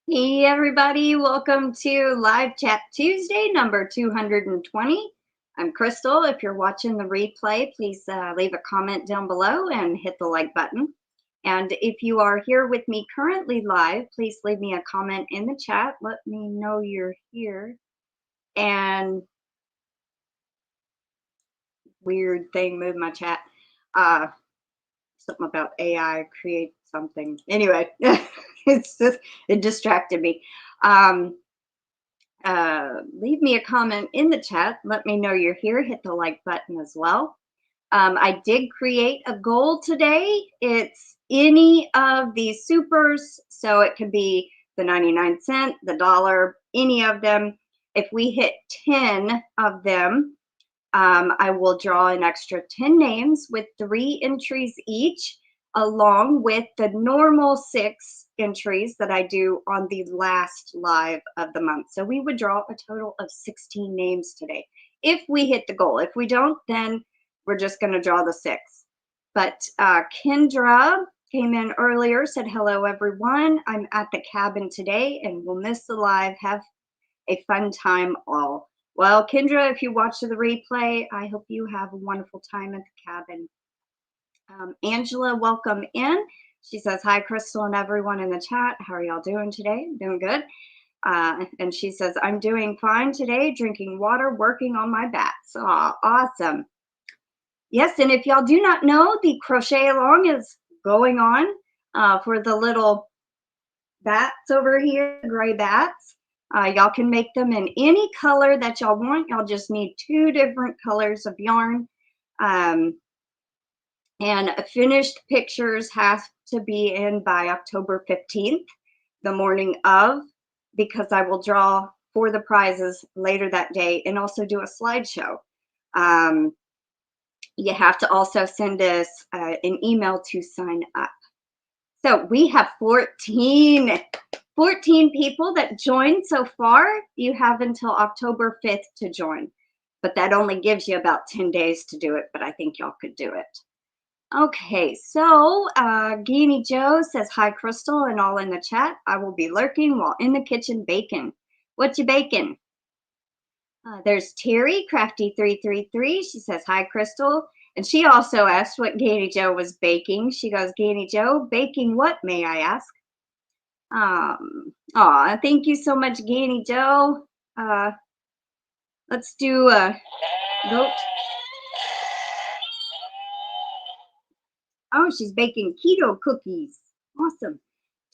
Hey everybody, welcome to Live Chat Tuesday number 220. I'm Crystal. If you're watching the replay, please leave a comment down below and hit the like button. And if you are here with me currently live, please leave me a comment in the chat. Let me know you're here. And weird thing moved my chat. Something about AI create something. Anyway, it distracted me. Leave me a comment in the chat. Let me know you're here. Hit the like button as well. I did create a goal today. It's any of these supers. So it could be the 99¢, the dollar, any of them. If we hit 10 of them, I will draw an extra 10 names with 3 entries each, along with the normal 6 entries that I do on the last live of the month. So we would draw a total of 16 names today if we hit the goal. If we don't, then we're just going to draw the 6. But Kendra came in earlier, said, hello, everyone. I'm at the cabin today and will miss the live. Have a fun time all. Well, Kendra, if you watch the replay, I hope you have a wonderful time at the cabin. Angela, welcome in. She says, hi, Crystal and everyone in the chat. How are y'all doing today? Doing good. And she says, I'm doing fine today, drinking water, working on my bats. Aw, awesome. Yes, and if y'all do not know, the crochet along is going on for the little bats over here, gray bats. Y'all can make them in any color that y'all want. Y'all just need 2 different colors of yarn. And finished pictures have to be in by October 15th, the morning of, because I will draw for the prizes later that day and also do a slideshow. You have to also send us an email to sign up. So we have 14 people that joined so far. You have until October 5th to join, but that only gives you about 10 days to do it, but I think y'all could do it. Okay, so GanniJo says, hi, Crystal, and all in the chat. I will be lurking while in the kitchen baking. What you baking? There's Terry, Crafty333. She says, hi, Crystal. And she also asked what GanniJo was baking. She goes, GanniJo, baking what, may I ask? Thank you so much, GanniJo. Let's do a goat. Oh, she's baking keto cookies. Awesome.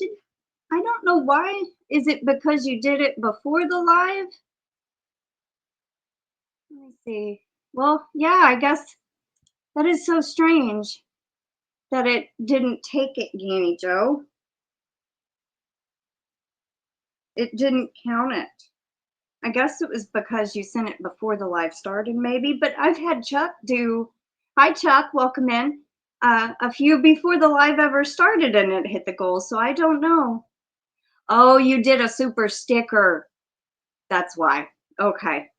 I don't know why. Is it because you did it before the live? Let me see. Well, yeah, I guess that is so strange that it didn't take it, GanniJo. It didn't count it. I guess it was because you sent it before the live started, maybe. But I've had Chuck do. Hi, Chuck. Welcome in. A few before the live ever started, and it hit the goal. So I don't know. Oh, you did a super sticker. That's why. Okay.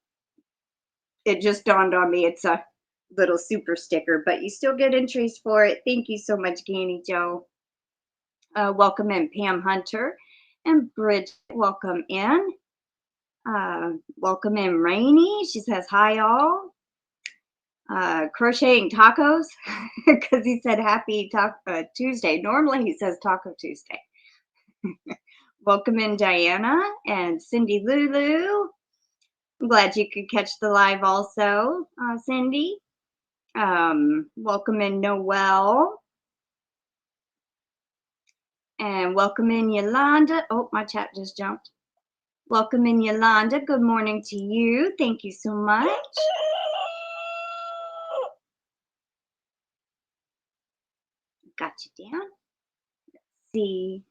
It just dawned on me. It's a little super sticker, but you still get entries for it. Thank you so much, GanniJo. Welcome in, Pam Hunter and Bridget. Welcome in. Welcome in, Rainy. She says, hi, all. Crocheting tacos, because he said happy Tuesday. Normally he says Taco Tuesday. Welcome in, Diana and Cindy Lulu. I'm glad you could catch the live also, Cindy. Welcome in, Noelle. And welcome in, Yolanda. Oh, my chat just jumped. Welcome in, Yolanda. Good morning to you. Thank you so much. Got you down. Let's see.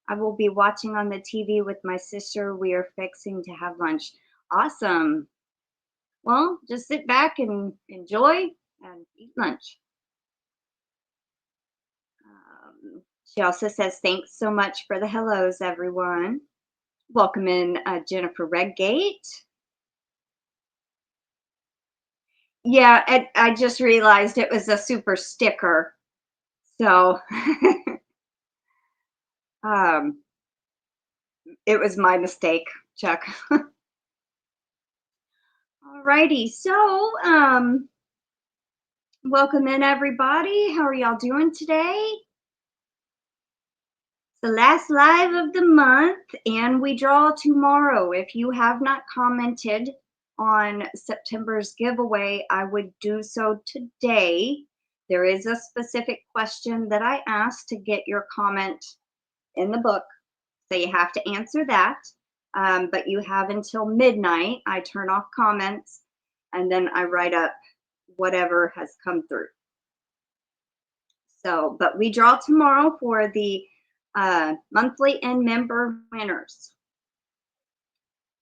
I will be watching on the TV with my sister. We are fixing to have lunch. Awesome. Well, just sit back and enjoy and eat lunch. She also says, thanks so much for the hellos, everyone. Welcome in, Jennifer Redgate. Yeah, I just realized it was a super sticker. So, It was my mistake, Chuck. Alrighty, so welcome in everybody. How are y'all doing today? The last live of the month, and we draw tomorrow. If you have not commented on September's giveaway, I would do so today. There is a specific question that I asked to get your comment in the book, so you have to answer that. But you have until midnight. I turn off comments, and then I write up whatever has come through. So, but we draw tomorrow for the monthly and member winners.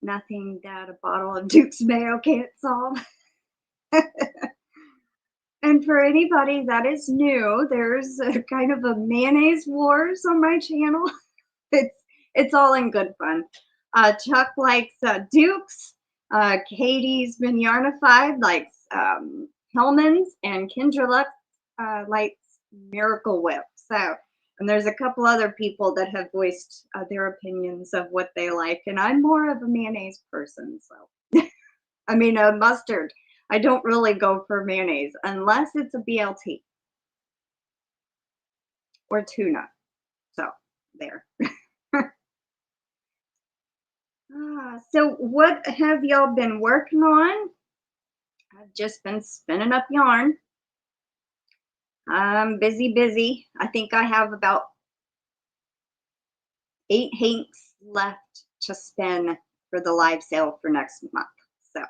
Nothing that a bottle of Duke's Mayo can't solve. And for anybody that is new, there's a kind of a mayonnaise wars on my channel. It's all in good fun. Chuck likes Duke's. Katie's been yarnified, likes Hellman's, and Kendra likes Miracle Whip. So, and there's a couple other people that have voiced their opinions of what they like, and I'm more of a mayonnaise person. So, I mean, mustard. I don't really go for mayonnaise unless it's a BLT or tuna. So, there. So what have y'all been working on? I've just been spinning up yarn. I'm busy. I think I have about 8 hanks left to spin for the live sale for next month. So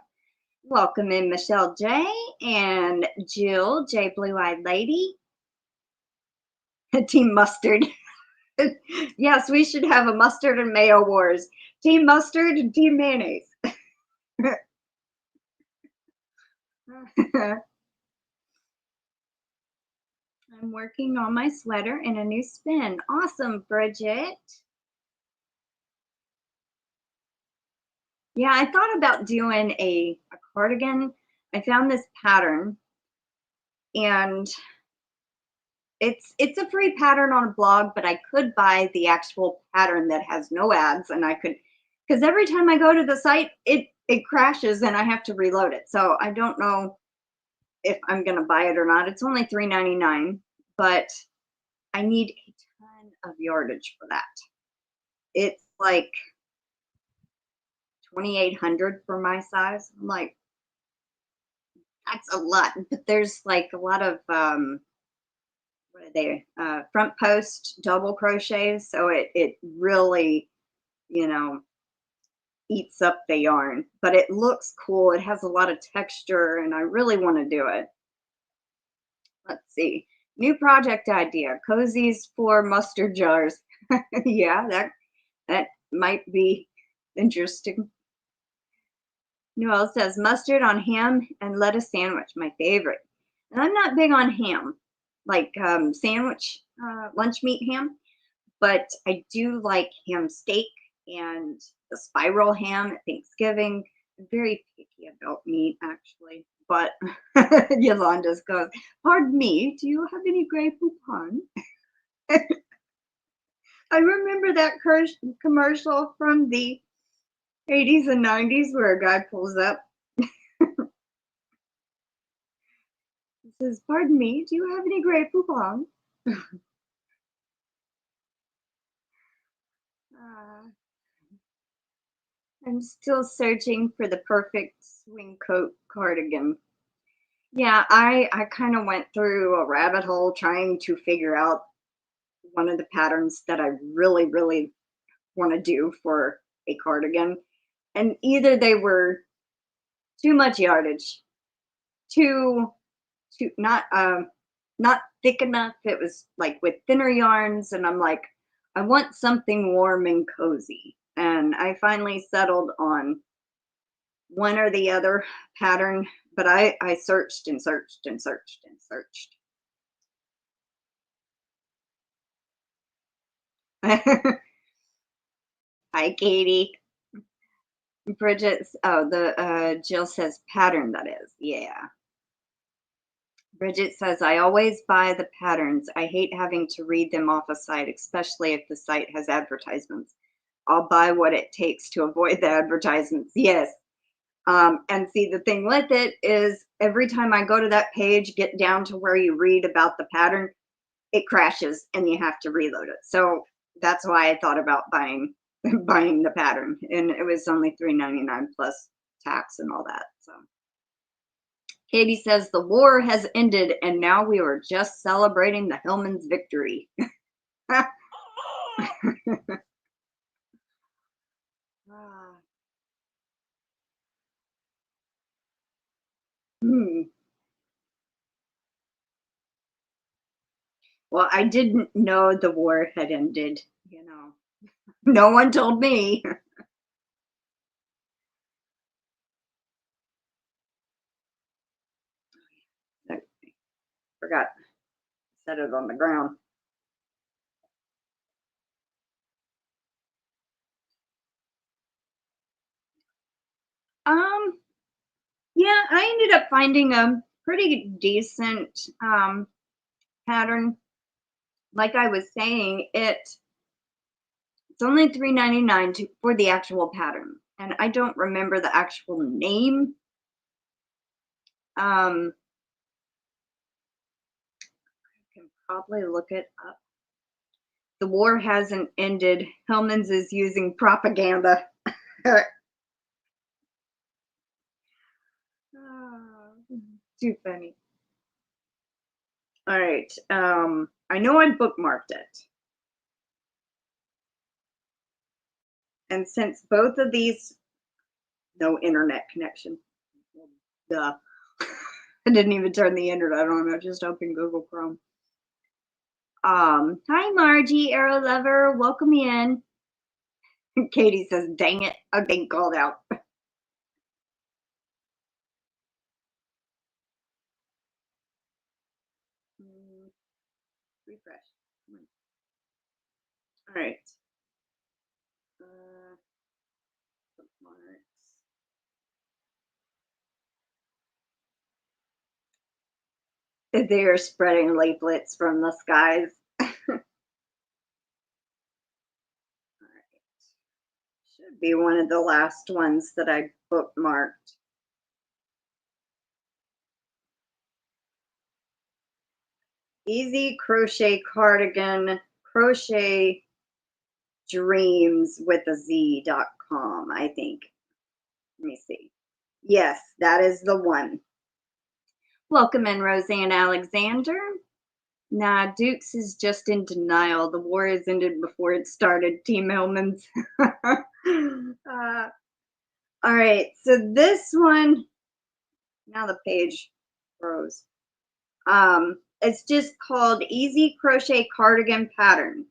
welcome in MichelleJ and Jill, J Blue-Eyed Lady. Team Mustard. Yes, we should have a mustard and mayo wars. Team Mustard and Team Mayonnaise. I'm working on my sweater in a new spin. Awesome, Bridget. Yeah, I thought about doing a cardigan. I found this pattern, and it's a free pattern on a blog, but I could buy the actual pattern that has no ads, and I could, because every time I go to the site, it crashes and I have to reload it. So I don't know if I'm gonna buy it or not. It's only $3.99, but I need a ton of yardage for that. It's like 2,800 for my size. I'm like, that's a lot. But there's like a lot of what are they? Front post double crochets. So it really, you know, eats up the yarn. But it looks cool. It has a lot of texture, and I really want to do it. Let's see. New project idea: cozies for mustard jars. Yeah, that might be interesting. Noel says mustard on ham and lettuce sandwich, my favorite. And I'm not big on ham, like sandwich, lunch meat ham, but I do like ham steak and the spiral ham at Thanksgiving. I'm very picky about meat, actually. But Yolanda goes, pardon me, do you have any Grey Poupon? I remember that commercial from the 80s and 90s where a guy pulls up. He says, pardon me, do you have any Grey Poupon? I'm still searching for the perfect swing coat cardigan. Yeah, I kind of went through a rabbit hole trying to figure out one of the patterns that I really, really want to do for a cardigan. And either they were too much yardage, too not thick enough. It was like with thinner yarns, and I'm like, I want something warm and cozy. And I finally settled on one or the other pattern, but I searched and searched and searched and searched. Hi, Katie. Bridget, oh, the Jill says pattern, that is. Yeah. Bridget says, I always buy the patterns. I hate having to read them off a site, especially if the site has advertisements. I'll buy what it takes to avoid the advertisements. Yes. And see, the thing with it is every time I go to that page, get down to where you read about the pattern, it crashes and you have to reload it. So that's why I thought about buying buying the pattern, and it was only $3.99 plus tax and all that. So Katie says the war has ended and now we are just celebrating the Hillman's victory. Hmm. Well, I didn't know the war had ended, you know. No one told me. I forgot to set it on the ground. Yeah, I ended up finding a pretty decent pattern. Like I was saying, it's only $3.99 for the actual pattern, and I don't remember the actual name. I can probably look it up. The war hasn't ended. Hellman's is using propaganda. Too funny. All right. I know I bookmarked it. And since both of these, no internet connection. Duh. I didn't even turn the internet on. I just opened Google Chrome. Hi Margie, Arrow Lover, welcome in. Katie says, dang it, I'm being called out. Refresh. All right. They are spreading leaflets from the skies. All right. Should be one of the last ones that I bookmarked. Easy crochet cardigan, crochet dreams with a Z.com, I think. Let me see. Yes, that is the one. Welcome in, RoseannAlexander. Nah, Dukes is just in denial. The war has ended before it started, Team Hellman's. All right, so this one, now the page froze. It's just called Easy Crochet Cardigan Pattern.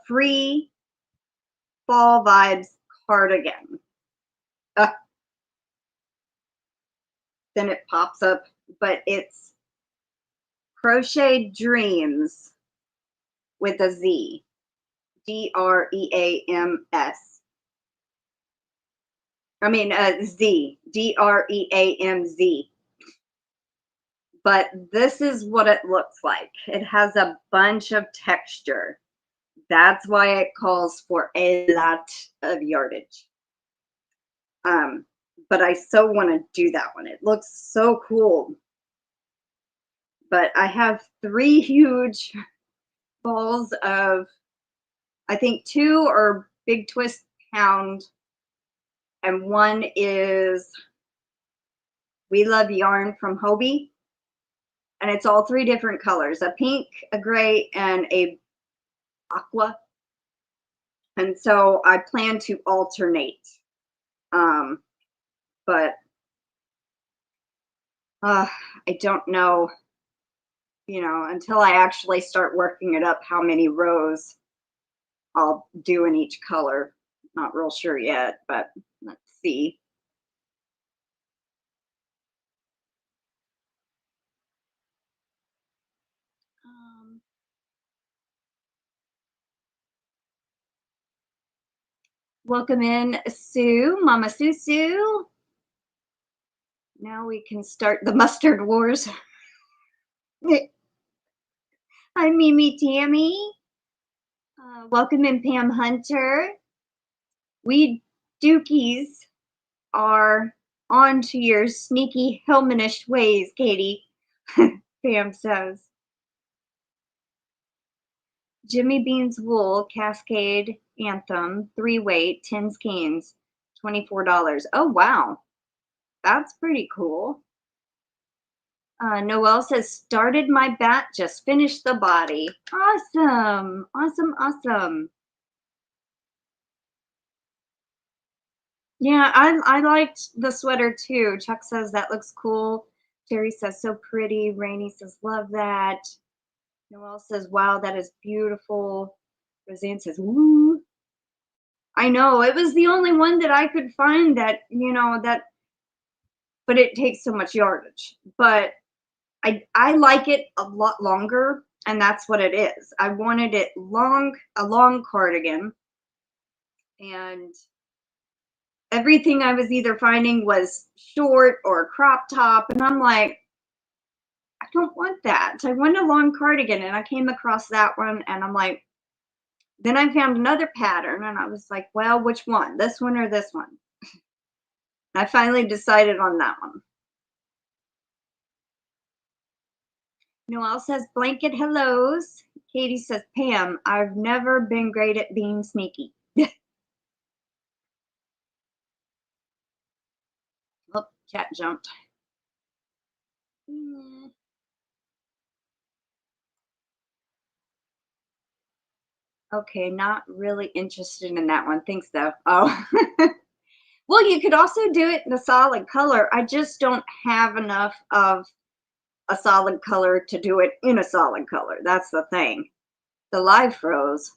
Free Fall Vibes Cardigan. Then it pops up, but it's Crochet Dreams with a Z. DREAMS. I mean, Z. DREAMZ. But this is what it looks like. It has a bunch of texture. That's why it calls for a lot of yardage. But I so want to do that one. It looks so cool. But I have 3 huge balls of, I think 2 are Big Twist Pound, and 1 is We Love Yarn from Hobie. And it's all 3 different colors, a pink, a gray, and a aqua. And so I plan to alternate. But I don't know, you know, until I actually start working it up how many rows I'll do in each color. Not real sure yet, but let's see. Welcome in, Sue, Mama Sue. Now we can start the mustard wars. Hi, Mimi Tammy. Welcome in, Pam Hunter. We Dookies are on to your sneaky Hellmanish ways, Katie. Pam says. Jimmy Bean's Wool Cascade Anthem 3-weight 10 skeins, $24. Oh wow, that's pretty cool. Noelle says, started my bat, just finished the body. Awesome, awesome, awesome. Yeah, I liked the sweater too. Chuck says that looks cool. Terry says so pretty. Rainey says love that. Noelle says wow, that is beautiful. Roseanne says woo. I know it was the only one that I could find that but it takes so much yardage. But I like it a lot longer, and that's what it is. I wanted it a long cardigan, and everything I was either finding was short or crop top, and I'm like, I don't want that. I want a long cardigan, and I came across that one, and I'm like, then I found another pattern, and I was like, well, which one? This one or this one? I finally decided on that one. Noelle says blanket hellos. Katie says, Pam, I've never been great at being sneaky. Oh, cat jumped. Okay, not really interested in that one. Thanks though. Oh. Well, you could also do it in a solid color. I just don't have enough of a solid color to do it in a solid color. That's the thing. The live froze.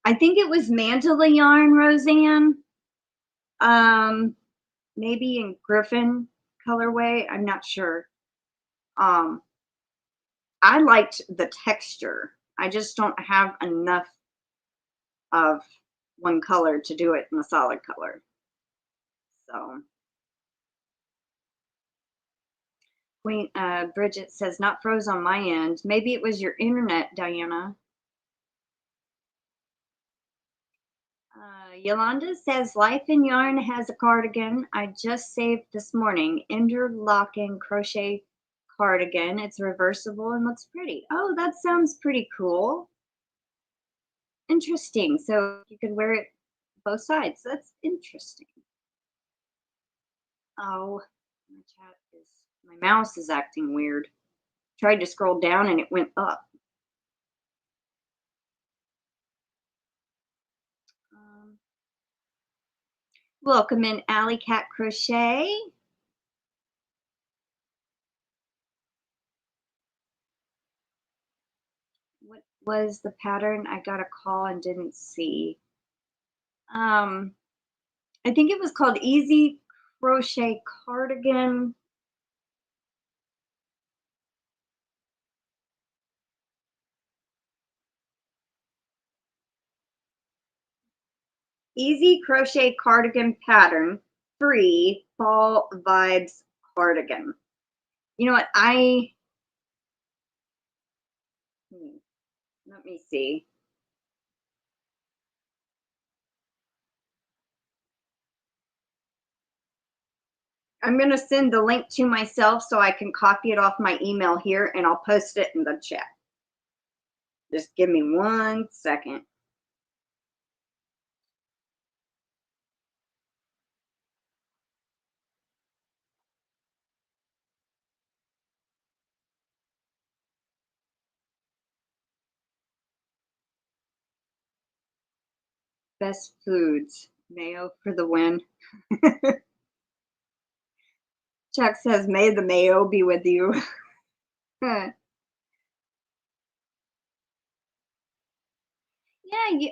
I think it was Mandala yarn, Roseanne. Maybe in Griffin colorway. I'm not sure. I liked the texture. I just don't have enough of one color to do it in a solid color. So Queen Bridget says, not froze on my end. Maybe it was your internet, Diana. Yolanda says, Life in Yarn has a cardigan I just saved this morning. Interlocking crochet cardigan. It's reversible and looks pretty. Oh, that sounds pretty cool. Interesting. So you could wear it both sides. That's interesting. Oh, my mouse is acting weird. Tried to scroll down and it went up. Welcome in, Alley Cat Crochet. What was the pattern? I got a call and didn't see. I think it was called Easy Crochet Cardigan. Easy Crochet Cardigan Pattern 3 Fall Vibes Cardigan. You know what? Let me see. I'm going to send the link to myself so I can copy it off my email here, and I'll post it in the chat. Just give me 1 second. Best foods. Mayo for the win. Chuck says, may the mayo be with you. Yeah,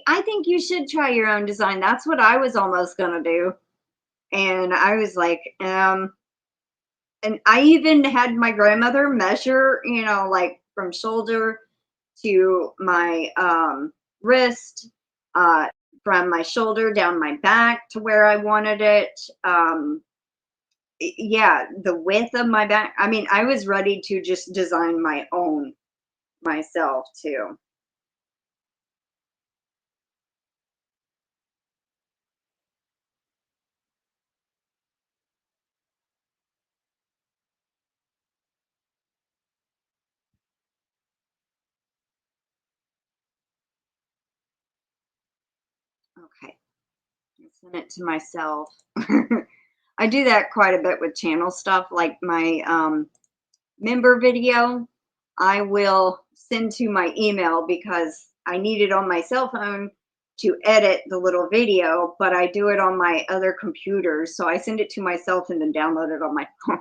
I think you should try your own design. That's what I was almost going to do. And I was like, and I even had my grandmother measure, like from shoulder to my wrist, from my shoulder down my back to where I wanted it. Yeah, the width of my back. I mean, I was ready to just design my own myself too. Okay. I sent it to myself. I do that quite a bit with channel stuff, like my member video. I will send to my email because I need it on my cell phone to edit the little video, but I do it on my other computers. So I send it to myself and then download it on my phone.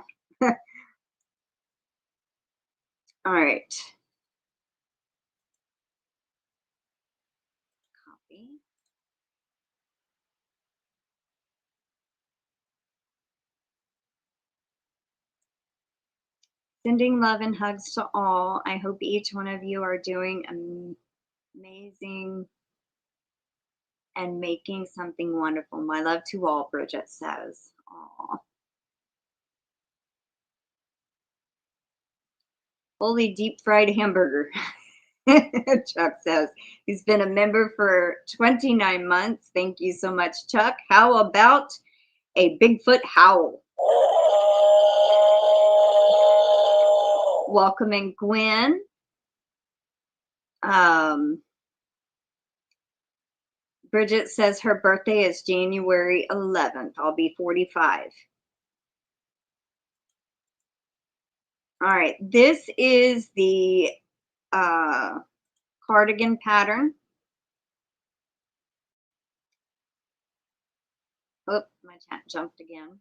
All right. Copy. Sending love and hugs to all. I hope each one of you are doing amazing and making something wonderful. My love to all, Bridget says. Aw. Holy deep fried hamburger. Chuck says he's been a member for 29 months. Thank you so much, Chuck. How about a Bigfoot howl? Welcoming Gwen. Bridget says her birthday is January 11th. I'll be 45. All right, this is the cardigan pattern. Oh, my chat jumped again.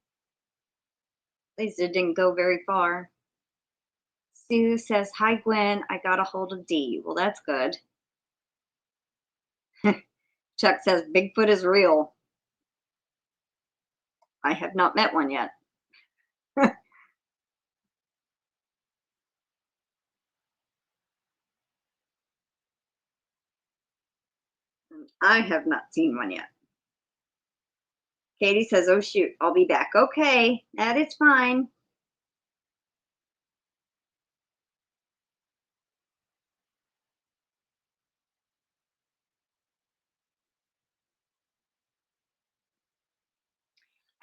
At least it didn't go very far. Sue says, hi, Gwen. I got a hold of Dee. Well, that's good. Chuck says, Bigfoot is real. I have not met one yet. I have not seen one yet. Katie says, oh, shoot, I'll be back. Okay, that is fine.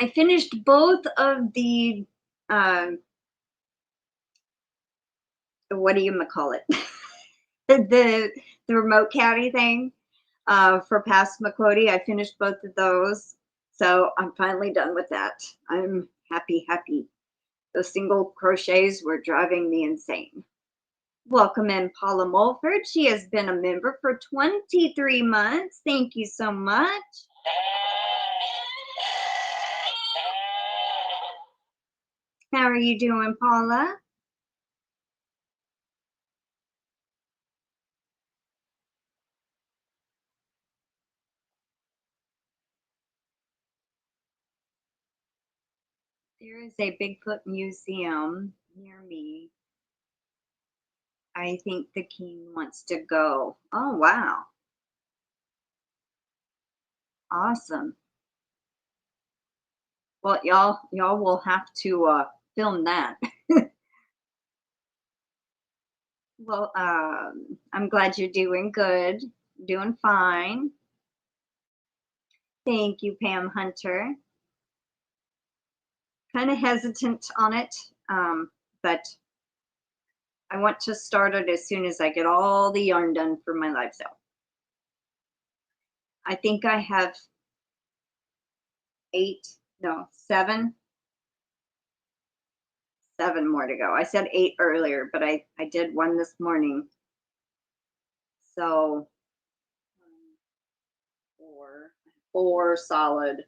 I finished both of the, what do you call it? the remote caddy thing for Passamaquoddy. I finished both of those. So I'm finally done with that. I'm happy. Those single crochets were driving me insane. Welcome in PaulaMulford. She has been a member for 23 months. Thank you so much. How are you doing, Paula? There is a Bigfoot museum near me. I think the king wants to go. Oh, wow. Awesome. Well, y'all will have to film that. Well, I'm glad you're doing good, doing fine. Thank you, Pam Hunter. Kind of hesitant on it, but I want to start it as soon as I get all the yarn done for my live sale. I think I have 7 more to go. I said 8 earlier, but I did 1 this morning. So 4 solid,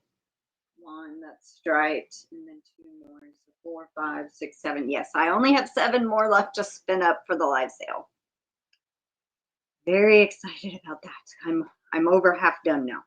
1 that's striped, and then 2 more. So 4, 5, 6, 7. Yes, I only have 7 more left to spin up for the live sale. Very excited about that. I'm over half done now.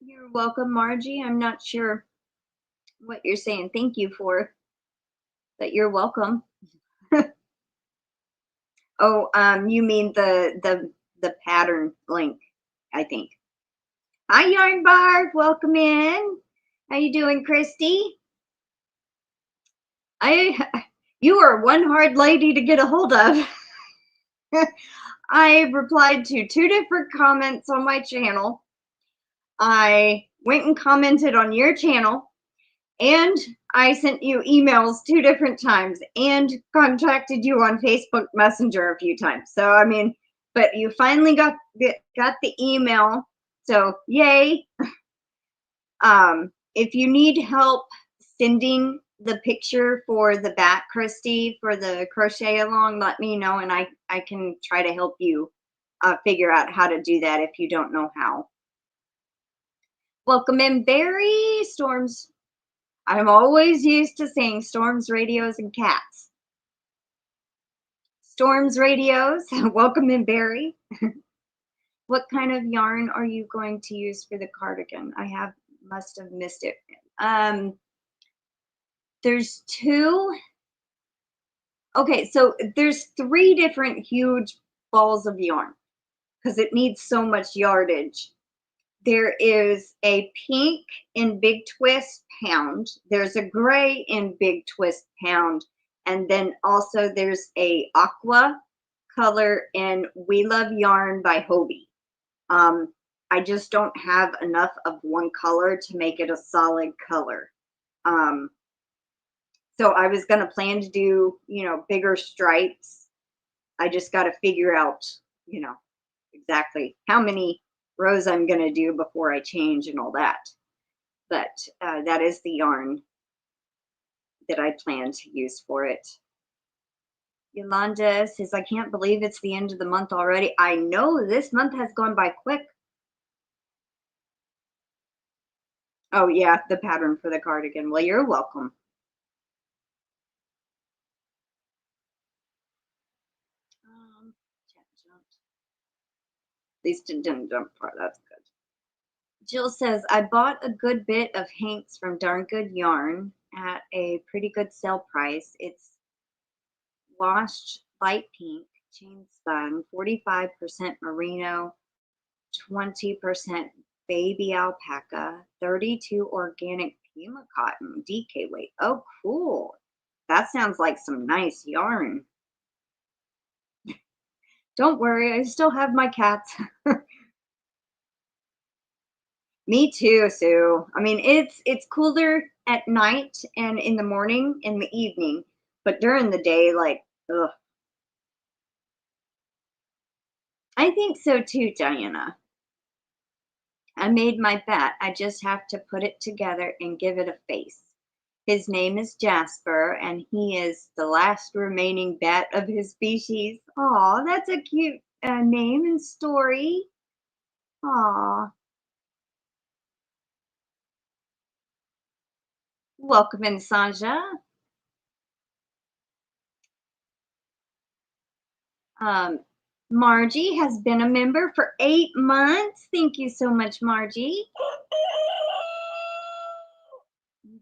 You're welcome, Margie. I'm not sure what you're saying thank you for, but you're welcome. Oh, you mean the the pattern link, I think. Hi, Yarn Barb. Welcome in. How you doing, Christy? You are one hard lady to get a hold of. I replied to 2 different comments on my channel. I went and commented on your channel, and I sent you emails 2 different times and contacted you on Facebook Messenger a few times. So, I mean, but you finally got the email. So, yay. If you need help sending the picture for the bat, Christy, for the crochet along, let me know, and I can try to help you figure out how to do that if you don't know how. Welcome in, Barry. Storms. I'm always used to saying storms, radios, and cats. Storms, radios. Welcome in, Barry. What kind of yarn are you going to use for the cardigan? I must have missed it. There's 2. Okay, so there's 3 different huge balls of yarn because it needs so much yardage. There is a pink in Big Twist pound. There's a gray in Big Twist pound. And then also there's a aqua color in We Love Yarn by Hobie. I just don't have enough of one color to make it a solid color. So I was going to plan to do, bigger stripes. I just got to figure out, exactly how many rows I'm going to do before I change and all that. But that is the yarn that I plan to use for it. Yolanda says, I can't believe it's the end of the month already. I know, this month has gone by quick. Oh, yeah, the pattern for the cardigan. Well, you're welcome. At least it didn't jump far. That's good. Jill says, I bought a good bit of Hanks from Darn Good Yarn at a pretty good sale price. It's washed light pink, chain spun, 45% merino, 20% baby alpaca, 32 organic Pima cotton, DK weight. Oh, cool. That sounds like some nice yarn. Don't worry, I still have my cats. Me too, Sue. I mean, it's cooler at night and in the morning, in the evening, but during the day, like, ugh. I think so too, Diana. I made my bat. I just have to put it together and give it a face. His name is Jasper, and he is the last remaining bat of his species. Aw, that's a cute name and story. Aw. Welcome in, Sanja. Margie has been a member for 8 months. Thank you so much, Margie.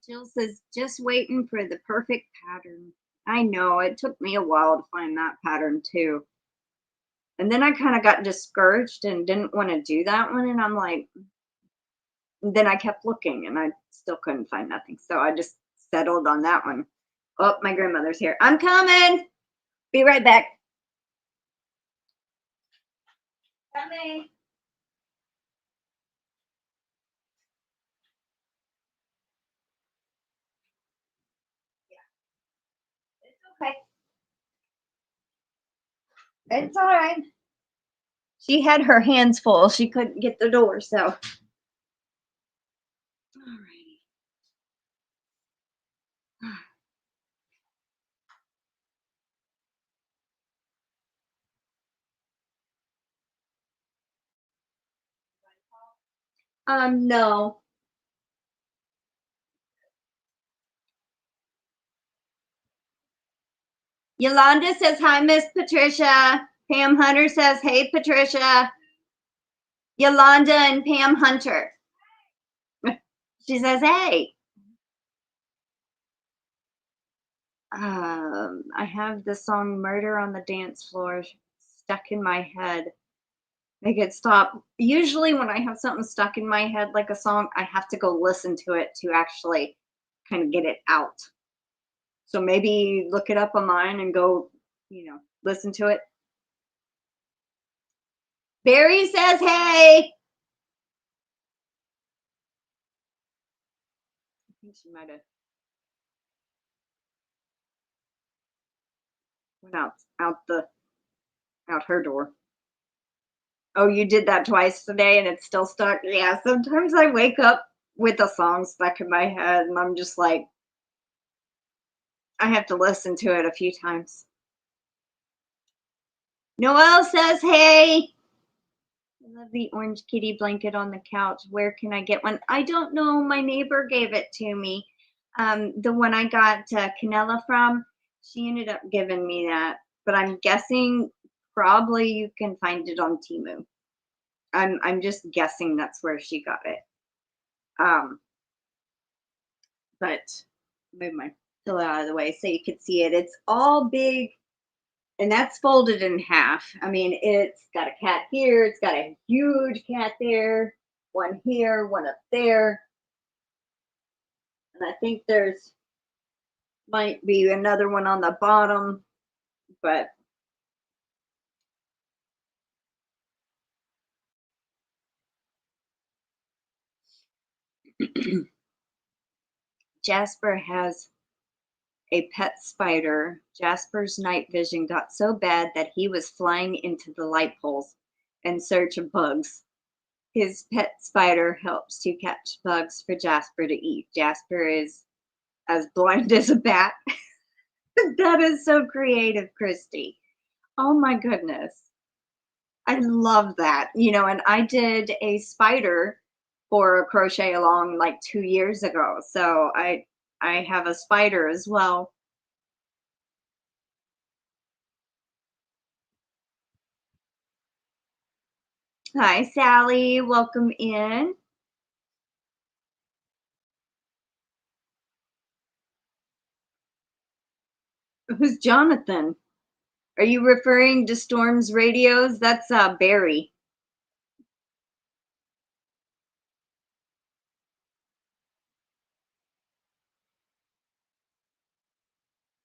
Jill says, just waiting for the perfect pattern. I know, it took me a while to find that pattern too. And then I kind of got discouraged and didn't want to do that one. And I'm like, then I kept looking and I still couldn't find nothing. So I just settled on that one. Oh, my grandmother's here. I'm coming. Be right back. Coming. Yeah, it's okay. It's all right. She had her hands full. She couldn't get the door, so. All righty. No. Yolanda says, hi, Miss Patricia. Pam Hunter says, hey, Patricia. Yolanda and Pam Hunter. She says, hey. I have the song Murder on the Dance Floor stuck in my head. Make it stop. Usually when I have something stuck in my head like a song, I have to go listen to it to actually kind of get it out. So maybe look it up online and go, listen to it. Barry says, hey. I think she might have went out her door. Oh, you did that twice today and it's still stuck? Yeah, sometimes I wake up with a song stuck in my head and I'm just like, I have to listen to it a few times. Noelle says, hey. I love the orange kitty blanket on the couch. Where can I get one? I don't know. My neighbor gave it to me. The one I got Canella from, she ended up giving me that. But I'm guessing probably you can find it on Temu. I'm just guessing that's where she got it. But move my pillow out of the way so you could see it. It's all big. And that's folded in half. I mean, it's got a cat here. It's got a huge cat there. One here, one up there. And I think there's might be another one on the bottom, but Jasper has a pet spider. Jasper's night vision got so bad that he was flying into the light poles in search of bugs. His pet spider helps to catch bugs for Jasper to eat. Jasper is as blind as a bat. That is so creative, Christy. Oh my goodness. I love that. And I did a spider for a crochet along like 2 years ago. So I have a spider as well. Hi, Sally. Welcome in. Who's Jonathan? Are you referring to Storm's Radios? That's Barry.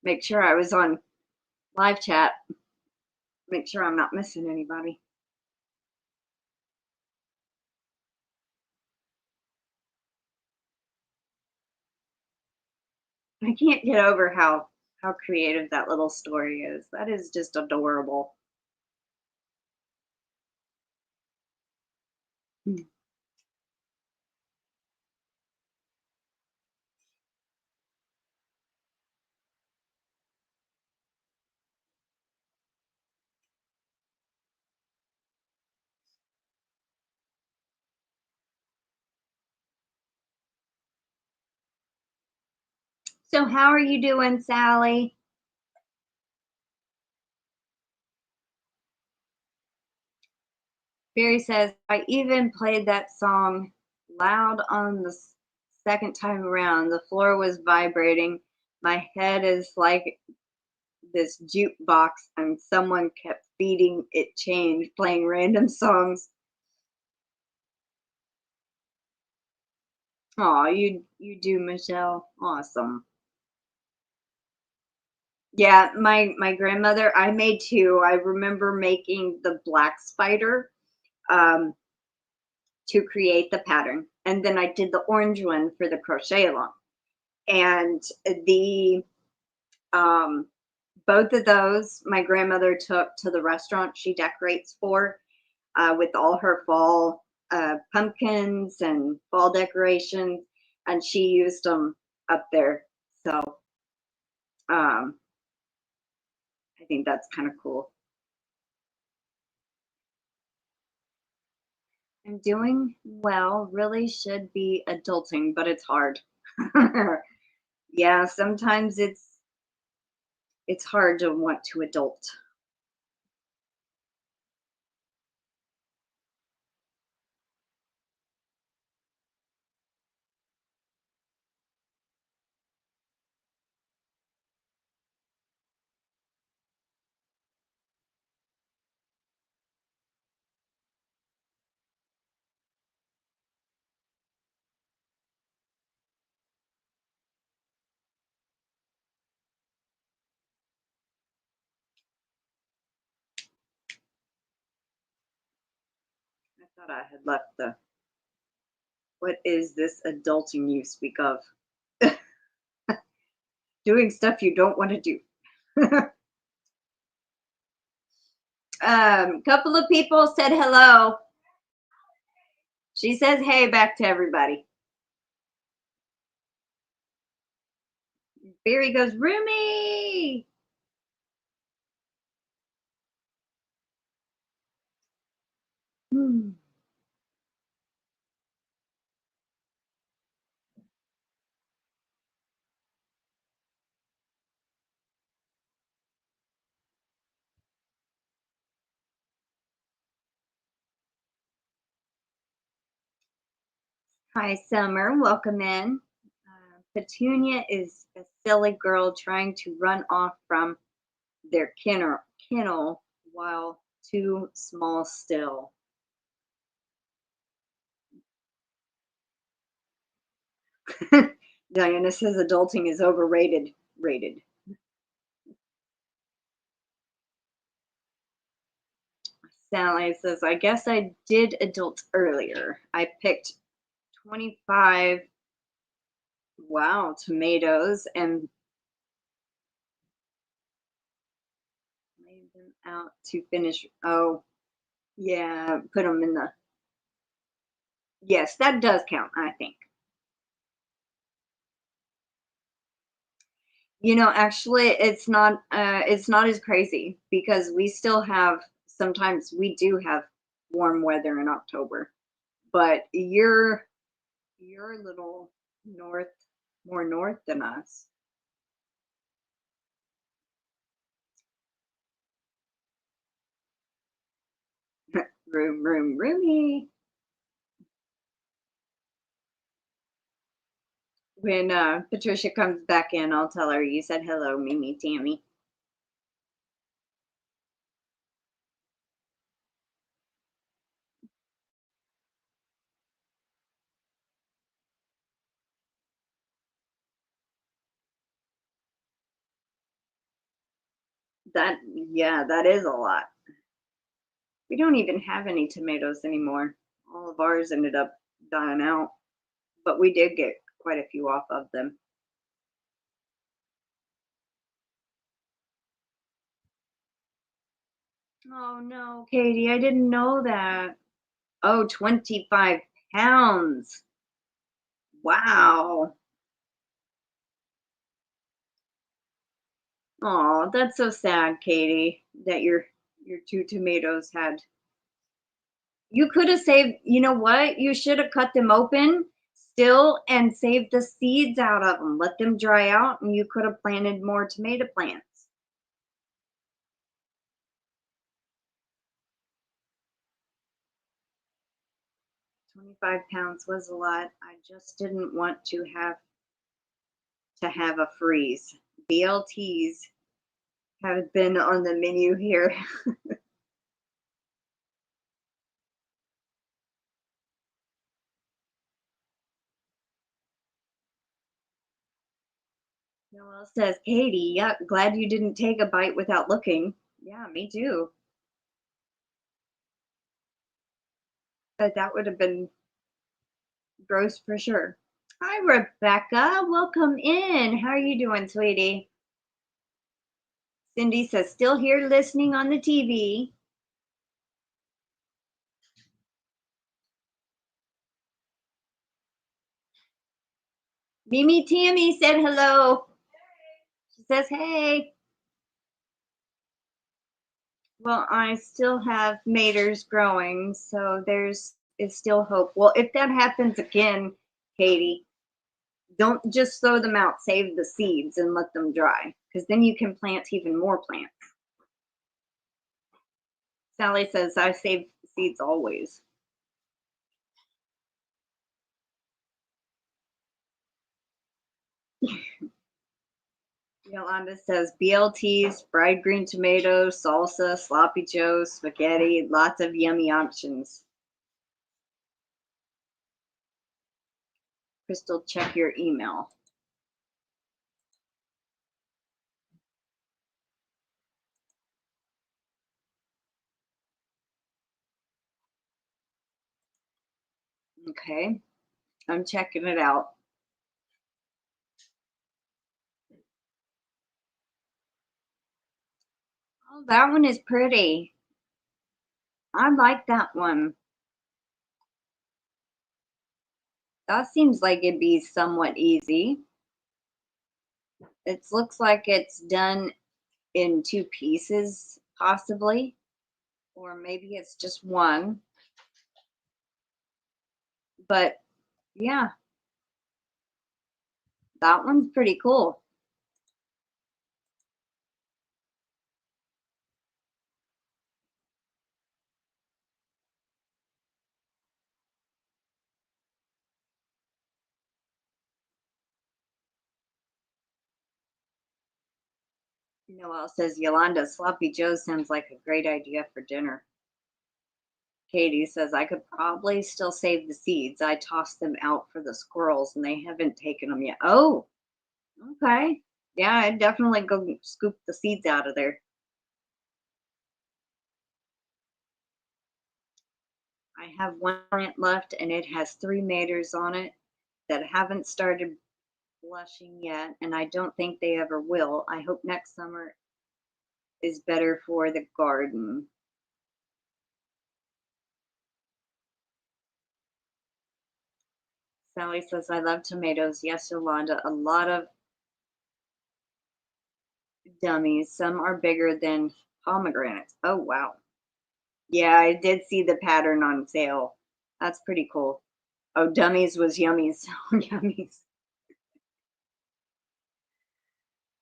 Make sure I was on live chat. Make sure I'm not missing anybody. I can't get over how creative that little story is. That is just adorable. So how are you doing, Sally? Barry says, I even played that song loud on the second time around. The floor was vibrating. My head is like this jukebox, and someone kept feeding it change, playing random songs. Oh, you do, Michelle. Awesome. Yeah, my grandmother, I made two. I remember making the black spider to create the pattern. And then I did the orange one for the crochet along. And the both of those my grandmother took to the restaurant she decorates for with all her fall pumpkins and fall decorations, and she used them up there. So I think that's kind of cool. I'm doing well. Really should be adulting, but it's hard. Yeah, sometimes it's hard to want to adult. thought I had left the, what is this adulting you speak of? Doing stuff you don't want to do. Couple of people said hello. She says hey back to everybody. Barry goes, Roomy! Hi, Summer. Welcome in. Petunia is a silly girl trying to run off from their kennel while too small still. Diana says adulting is overrated. Rated. Sally says, I guess I did adult earlier. I picked 25, wow, tomatoes and laid them out to finish. Oh, yeah, put them in the, yes, that does count, I think. You know, actually, it's not as crazy because we still have, sometimes we do have warm weather in October, but you're a little more north than us. Roomy. When Patricia comes back in, I'll tell her you said hello, Mimi Tammy. Yeah, that is a lot. We don't even have any tomatoes anymore. All of ours ended up dying out, but we did get quite a few off of them. Oh no, Katie, I didn't know that. Oh, 25 pounds. Wow. Oh, that's so sad, Katie, that your two tomatoes had. You could have saved, you know what? You should have cut them open still and saved the seeds out of them. Let them dry out and you could have planted more tomato plants. 25 pounds was a lot. I just didn't want to have a freeze. BLTs have been on the menu here. Noel says, Katie, yeah, glad you didn't take a bite without looking. Yeah, me too. But that would have been gross for sure. Hi, Rebecca. Welcome in. How are you doing, sweetie? Cindy says, still here listening on the TV. Mimi Tammy said hello. She says, hey. Well, I still have maters growing, so there's is still hope. Well, if that happens again, Katie, don't just throw them out. Save the seeds and let them dry, because then you can plant even more plants. Sally says, I save seeds always. Yolanda says, BLTs, fried green tomatoes, salsa, sloppy joe, spaghetti, lots of yummy options. Crystal, check your email. Okay, I'm checking it out. Oh, that one is pretty. I like that one. That seems like it'd be somewhat easy. It looks like it's done in 2 pieces, possibly, or maybe it's just one. But yeah, that one's pretty cool. Noelle says, Yolanda, Sloppy Joe sounds like a great idea for dinner. Katie says, I could probably still save the seeds. I tossed them out for the squirrels and they haven't taken them yet. Oh, okay. Yeah, I'd definitely go scoop the seeds out of there. I have one plant left and it has 3 maters on it that haven't started blushing yet, and I don't think they ever will. I hope next summer is better for the garden. Sally says, I love tomatoes. Yes, Yolanda, a lot of dummies. Some are bigger than pomegranates. Oh, wow. Yeah, I did see the pattern on sale. That's pretty cool. Oh, dummies was yummies. Yummies.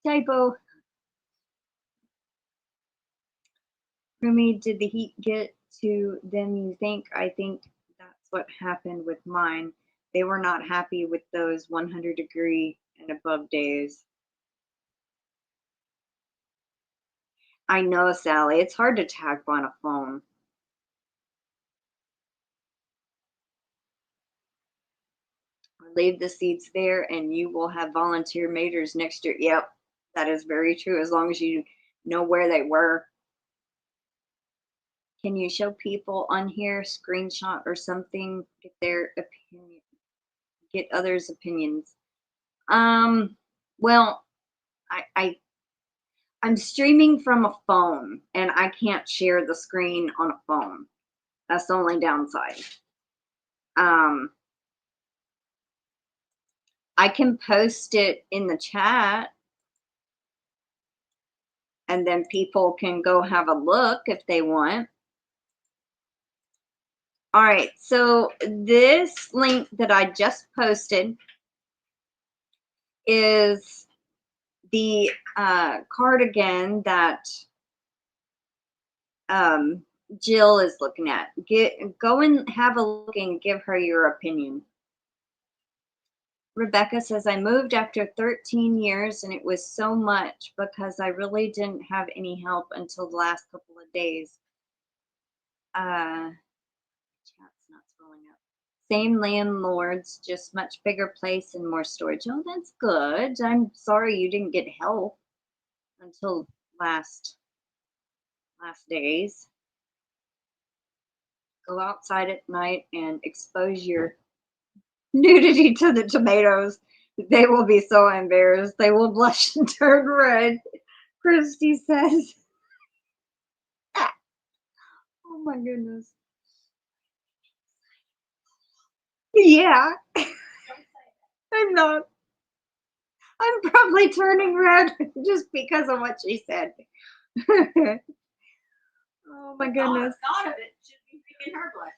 Typo. Rumi, did the heat get to them, you think? I think that's what happened with mine. They were not happy with those 100-degree and above days. I know, Sally. It's hard to tag on a phone. Leave the seeds there and you will have volunteer maters next year. Yep, that is very true, as long as you know where they were. Can you show people on here screenshot or something, get their opinion, get others' opinions? Well, I'm streaming from a phone and I can't share the screen on a phone. That's the only downside. I can post it in the chat and then people can go have a look if they want. All right, so this link that I just posted is the cardigan that Jill is looking at. Go and have a look and give her your opinion. Rebecca says, I moved after 13 years and it was so much because I really didn't have any help until the last couple of days. Chat's not scrolling up. Same landlords, just much bigger place and more storage. Oh, that's good. I'm sorry you didn't get help until last days. Go outside at night and expose your nudity to the tomatoes. They will be so embarrassed. They will blush and turn red, Christy says. Oh my goodness. Yeah. I'm not. I'm probably turning red just because of what she said. Oh my goodness. Thought of it should be making her blush.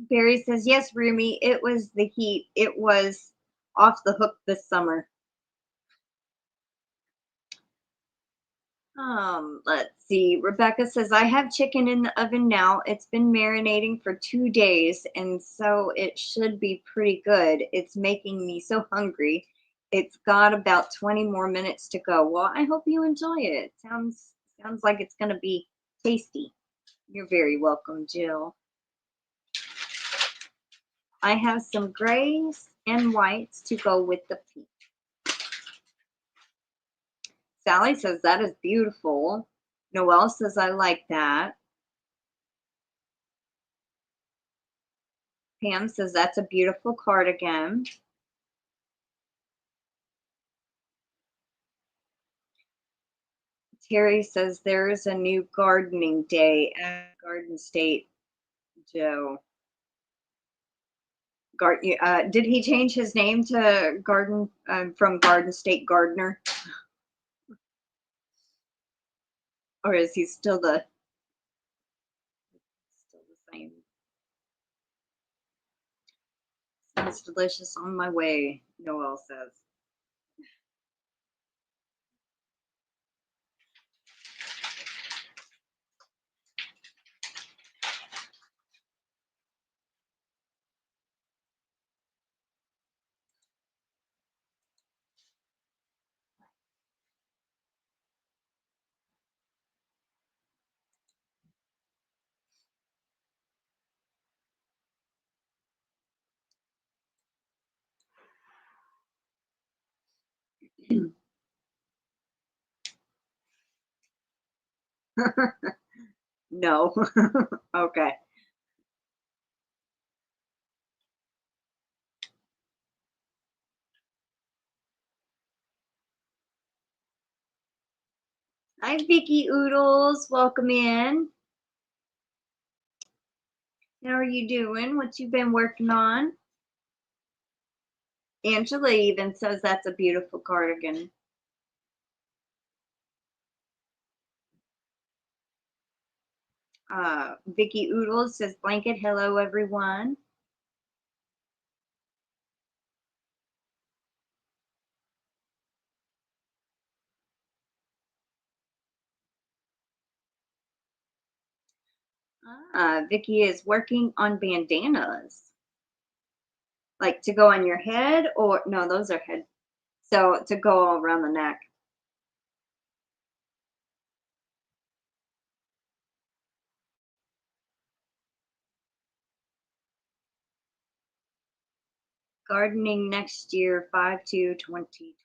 Barry says, yes, Rumi, it was the heat. It was off the hook this summer. Let's see. Rebecca says, I have chicken in the oven now. It's been marinating for 2 days, and so it should be pretty good. It's making me so hungry. It's got about 20 more minutes to go. Well, I hope you enjoy it. Sounds like it's going to be tasty. You're very welcome, Jill. I have some grays and whites to go with the pink. Sally says, that is beautiful. Noelle says, I like that. Pam says that's a beautiful cardigan. Terry says there is a new gardening day at Garden State Joe. Did he change his name to Garden from Garden State Gardener? Or is he still the same? Sounds delicious, on my way, Noel says. No. Okay. Hi, Vicky Oodles. Welcome in. How are you doing? What you been working on? Angela even says that's a beautiful cardigan. Vicky Oodles says blanket. Hello, everyone. Vicky is working on bandanas. Like to go on your head, or no, those are head. So to go all around the neck. Gardening next year, 5/2/2026.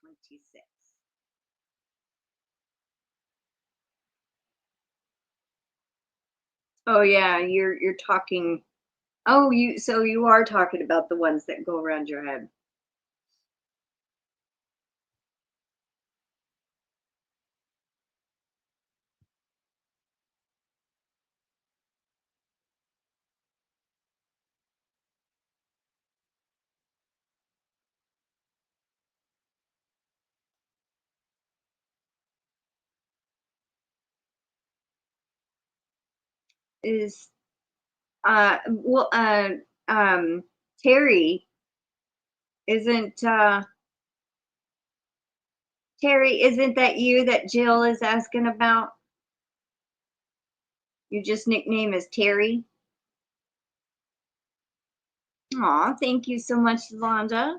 Oh yeah, you're talking. Oh, so you are talking about the ones that go around your head. Is well Terry isn't Terry, isn't that you that Jill is asking about? Your just nickname is Terry. Aw, thank you so much, Yolanda.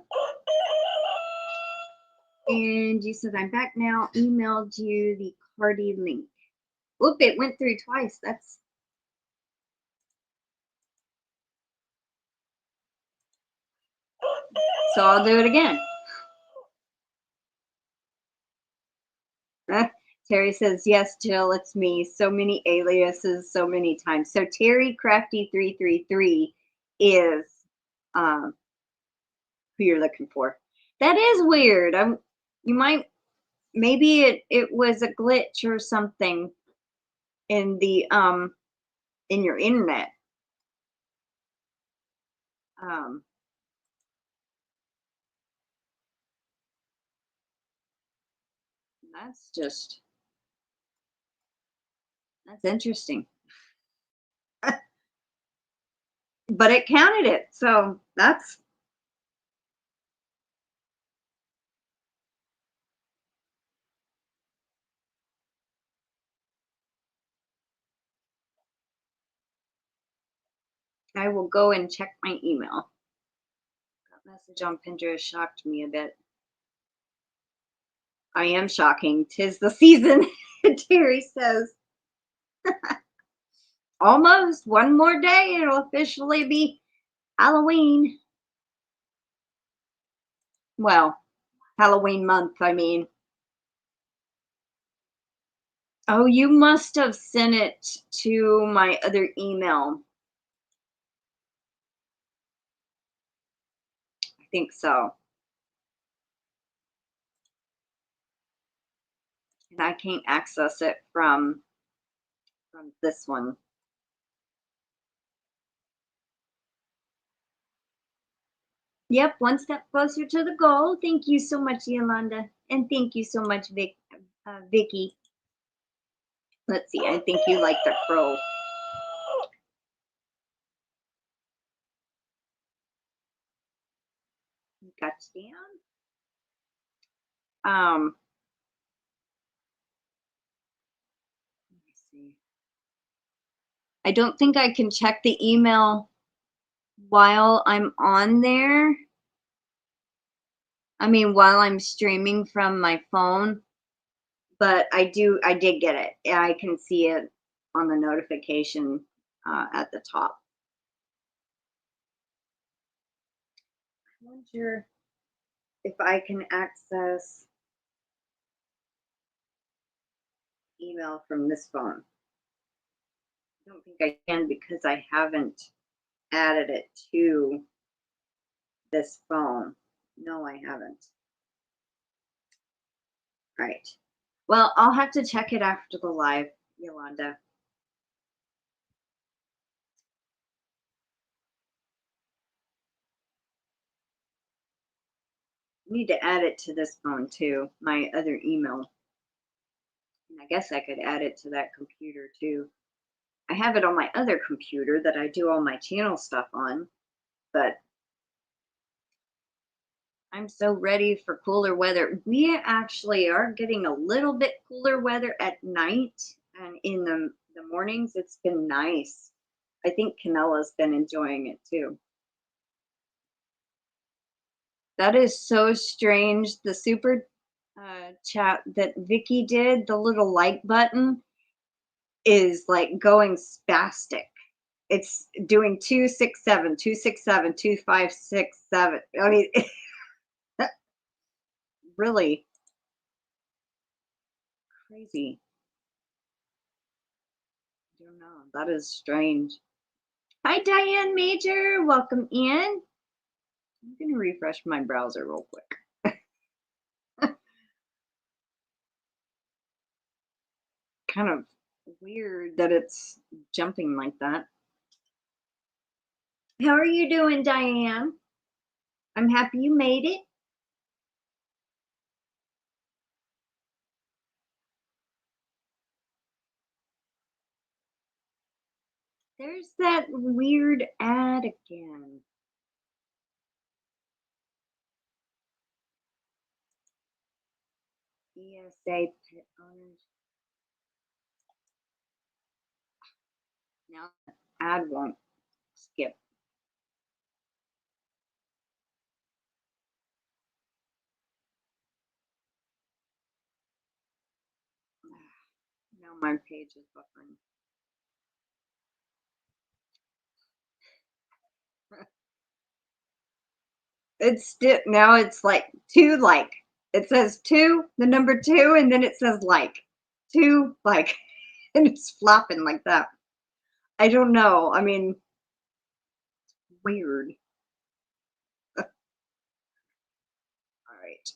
And you said I'm back now. Emailed you the Cardi link. Whoop, it went through twice. That's so I'll do it again. Terry says, yes, Jill, it's me. So many aliases, so many times. So Terry Crafty 333 is who you're looking for. That is weird. You might, maybe it was a glitch or something in the in your internet. That's interesting. But it counted it, so that's I will go and check my email. That message on Pinterest shocked me a bit. I am shocking. 'Tis the season, Terry says. Almost one more day, it'll officially be Halloween. Well, Halloween month, I mean. Oh, you must have sent it to my other email. think so. And I can't access it from this one. Yep, one step closer to the goal. Thank you so much, Yolanda. And thank you so much, Vicky. Let's see, I think you like the crow. Got you down. Let me see. I don't think I can check the email while I'm on there. I mean, while I'm streaming from my phone, but I did get it. I can see it on the notification at the top. I wonder if I can access email from this phone. I don't think I can because I haven't added it to this phone. No, I haven't. Right. Well, I'll have to check it after the live, Yolanda. I need to add it to this phone too, my other email. And I guess I could add it to that computer too. I have it on my other computer that I do all my channel stuff on, but I'm so ready for cooler weather. We actually are getting a little bit cooler weather at night, and in the mornings it's been nice. I think Canella's been enjoying it too. That is so strange. The super chat that Vicky did, the little like button, is like going spastic. It's doing 267, 267, 2567. I mean, really crazy. I don't know. That is strange. Hi, Diane Major. Welcome in. I'm going to refresh my browser real quick. Kind of weird that it's jumping like that. How are you doing, Diane? I'm happy you made it. There's that weird ad again. ESA pet owners. Now the ad won't skip. Now my page is buffering. It's still now it's like two like. It says two, the number two, and then it says like. Two like, and it's flopping like that. I don't know. I mean, weird. All right.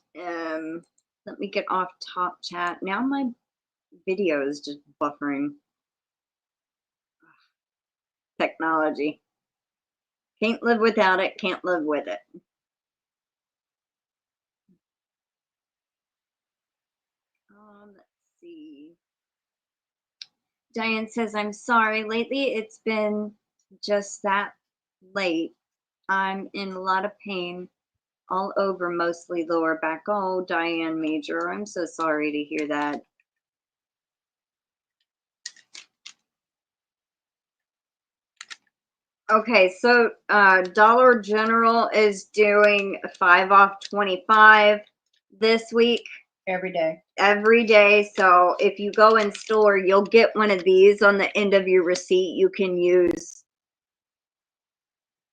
Let me get off top chat. Now my video is just buffering. Technology. Can't live without it. Can't live with it. Let's see. Diane says, I'm sorry. Lately, it's been just that late. I'm in a lot of pain all over, mostly lower back. Oh, Diane Major, I'm so sorry to hear that. Okay, so Dollar General is doing 5 off 25 this week. Every day. Every day. So if you go in store, you'll get one of these on the end of your receipt. You can use.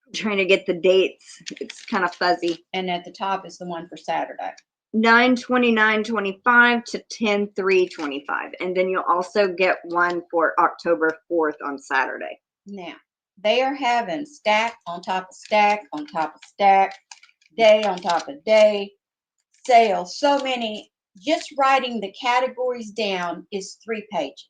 I'm trying to get the dates. It's kind of fuzzy. And at the top is the one for Saturday. 9/29/25 to 10/3/25, and then you'll also get one for October 4th on Saturday. Now they are having stack on top of stack on top of stack. day on top of day, sales, so many. Just writing the categories down is 3 pages.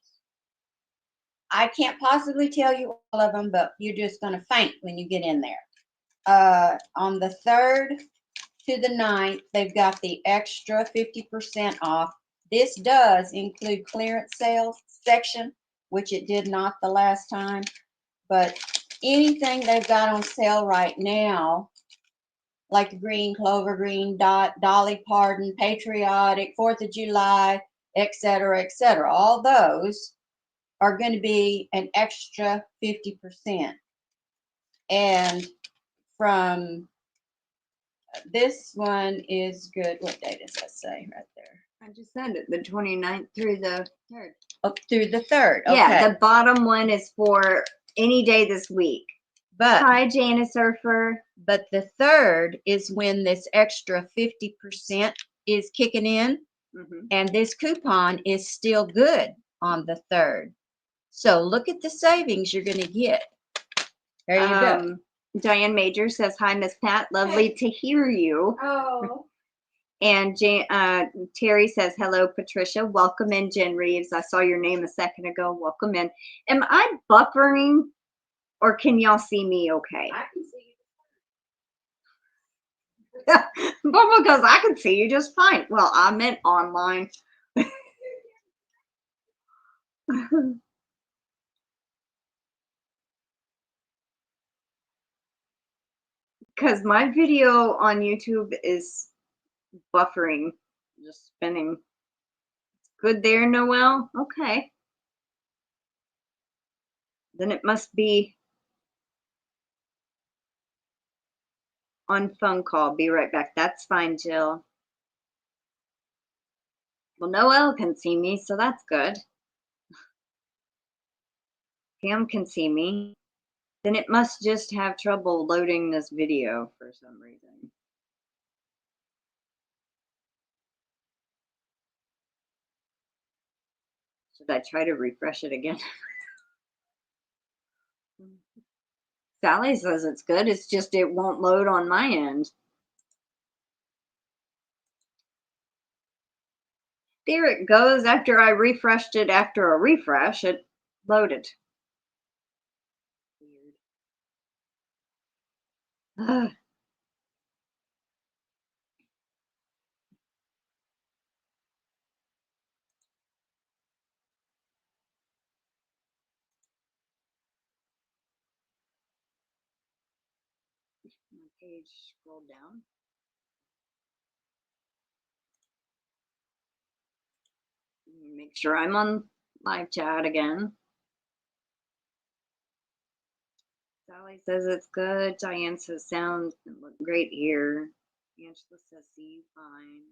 I can't possibly tell you all of them, but you're just going to faint when you get in there. On the 3rd to the 9th, they've got the extra 50% off. This does include clearance sales section, which it did not the last time. But anything they've got on sale right now, like the green, clover green, Dolly Parton, patriotic, 4th of July, etc., etc., all those are going to be an extra 50%. And from this one is good. What day does that say right there? I just said it, the 29th through the 3rd. Oh, through the 3rd. Okay. Yeah, the bottom one is for any day this week. But hi, Janice Surfer. But the 3rd is when this extra 50% is kicking in. And this coupon is still good on the 3rd. So look at the savings you're going to get. There you go. Diane Major says, hi, Miss Pat. Lovely to hear you. Oh. And Terry says, hello, Patricia. Welcome in, Jen Reeves. I saw your name a second ago. Welcome in. Am I buffering or can y'all see me okay? I can see you. But because I can see you just fine. Well, I meant online. Because my video on YouTube is buffering, just spinning. Good there, Noelle? Okay. Then it must be on phone call. Be right back. That's fine, Jill. Well, Noelle can see me, so that's good. Pam can see me. Then it must just have trouble loading this video for some reason. Should I try to refresh it again? Sally says it's good. It's just it won't load on my end. There it goes. After I refreshed it after a refresh, it loaded. Weird. Page, scroll down. Make sure I'm on live chat again. Sally says it's good. Diane says sounds look great here. Angela says see you fine.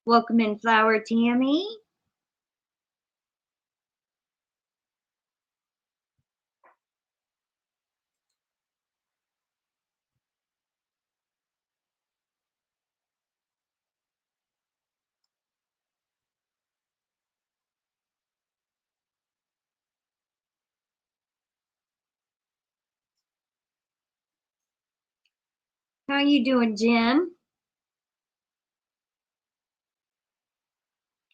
Welcome in, Flower Tammy. How you doing, Jen?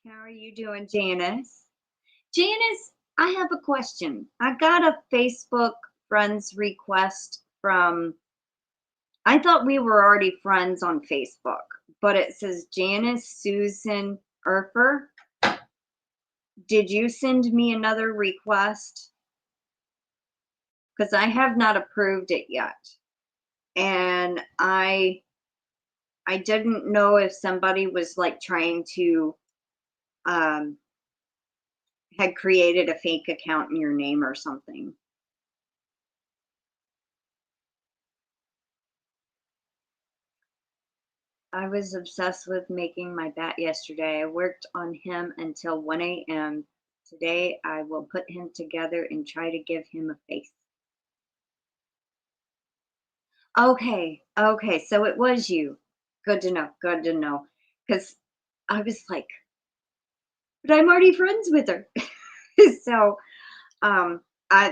How are you doing, Janice? Janice, I have a question. I got a Facebook friends request from, I thought we were already friends on Facebook, but it says Janice Susan Erfer. Did you send me another request? Because I have not approved it yet. And I didn't know if somebody was like trying to had created a fake account in your name or something. I was obsessed with making my bat yesterday. I worked on him until 1 a.m. Today I will put him together and try to give him a face. Okay, okay, so it was you. Good to know, good to know. Because I was like, but I'm already friends with her. So the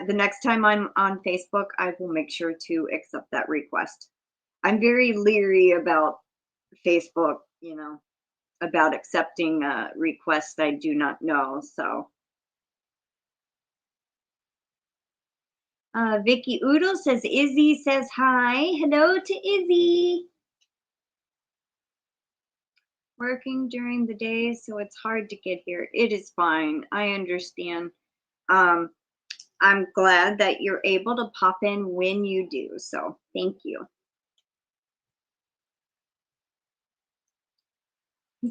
next time I'm on Facebook, I will make sure to accept that request. I'm very leery about Facebook, you know, about accepting requests I do not know. So, Vicky Oodle says, Izzy says hi. Hello to Izzy. Working during the day, so it's hard to get here. It is fine. I understand. Um, I'm glad that you're able to pop in when you do. So thank you.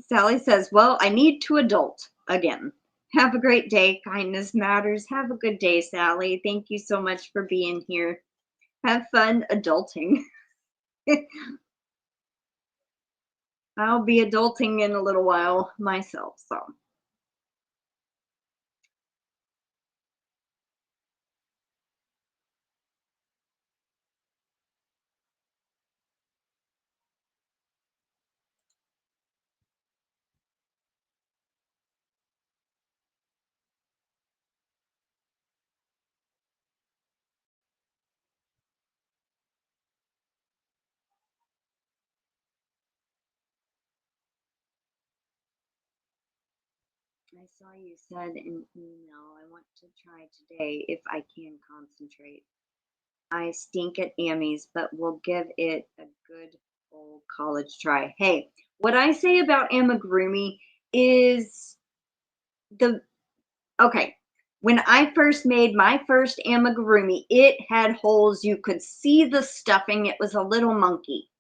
Sally says, well, I need to adult again. Have a great day. Kindness matters. Have a good day, Sally. Thank you so much for being here. Have fun adulting. I'll be adulting in a little while myself. So. I saw you said in email, I want to try today if I can concentrate. I stink at Amy's, but we'll give it a good old college try. Hey, what I say about amigurumi is okay. When I first made my first amigurumi, it had holes. You could see the stuffing. It was a little monkey.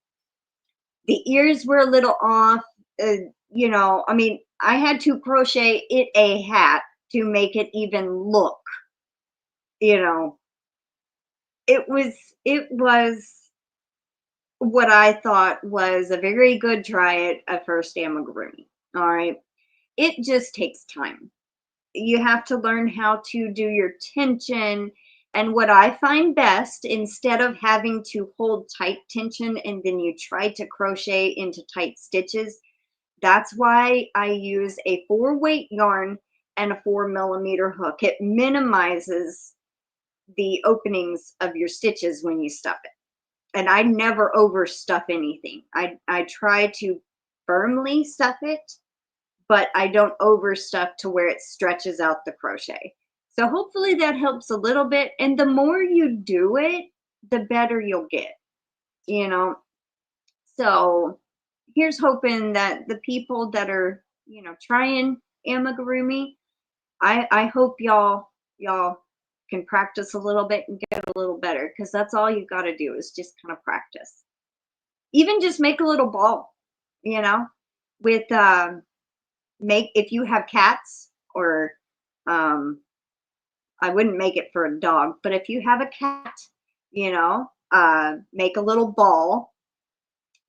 The ears were a little off. You know, I mean, I had to crochet it a hat to make it even look, you know, it was what I thought was a very good try at a first amigurumi. All right. It just takes time. You have to learn how to do your tension. And what I find best, instead of having to hold tight tension and then you try to crochet into tight stitches, that's why I use a 4-weight yarn and a 4mm hook. It minimizes the openings of your stitches when you stuff it. And I never overstuff anything. I try to firmly stuff it, but I don't overstuff to where it stretches out the crochet. So hopefully that helps a little bit. And the more you do it, the better you'll get, you know. So here's hoping that the people that are, you know, trying amigurumi, I hope y'all can practice a little bit and get a little better, because that's all you got to do is just kind of practice. Even just make a little ball, you know, with make, if you have cats, or I wouldn't make it for a dog, but if you have a cat, you know, make a little ball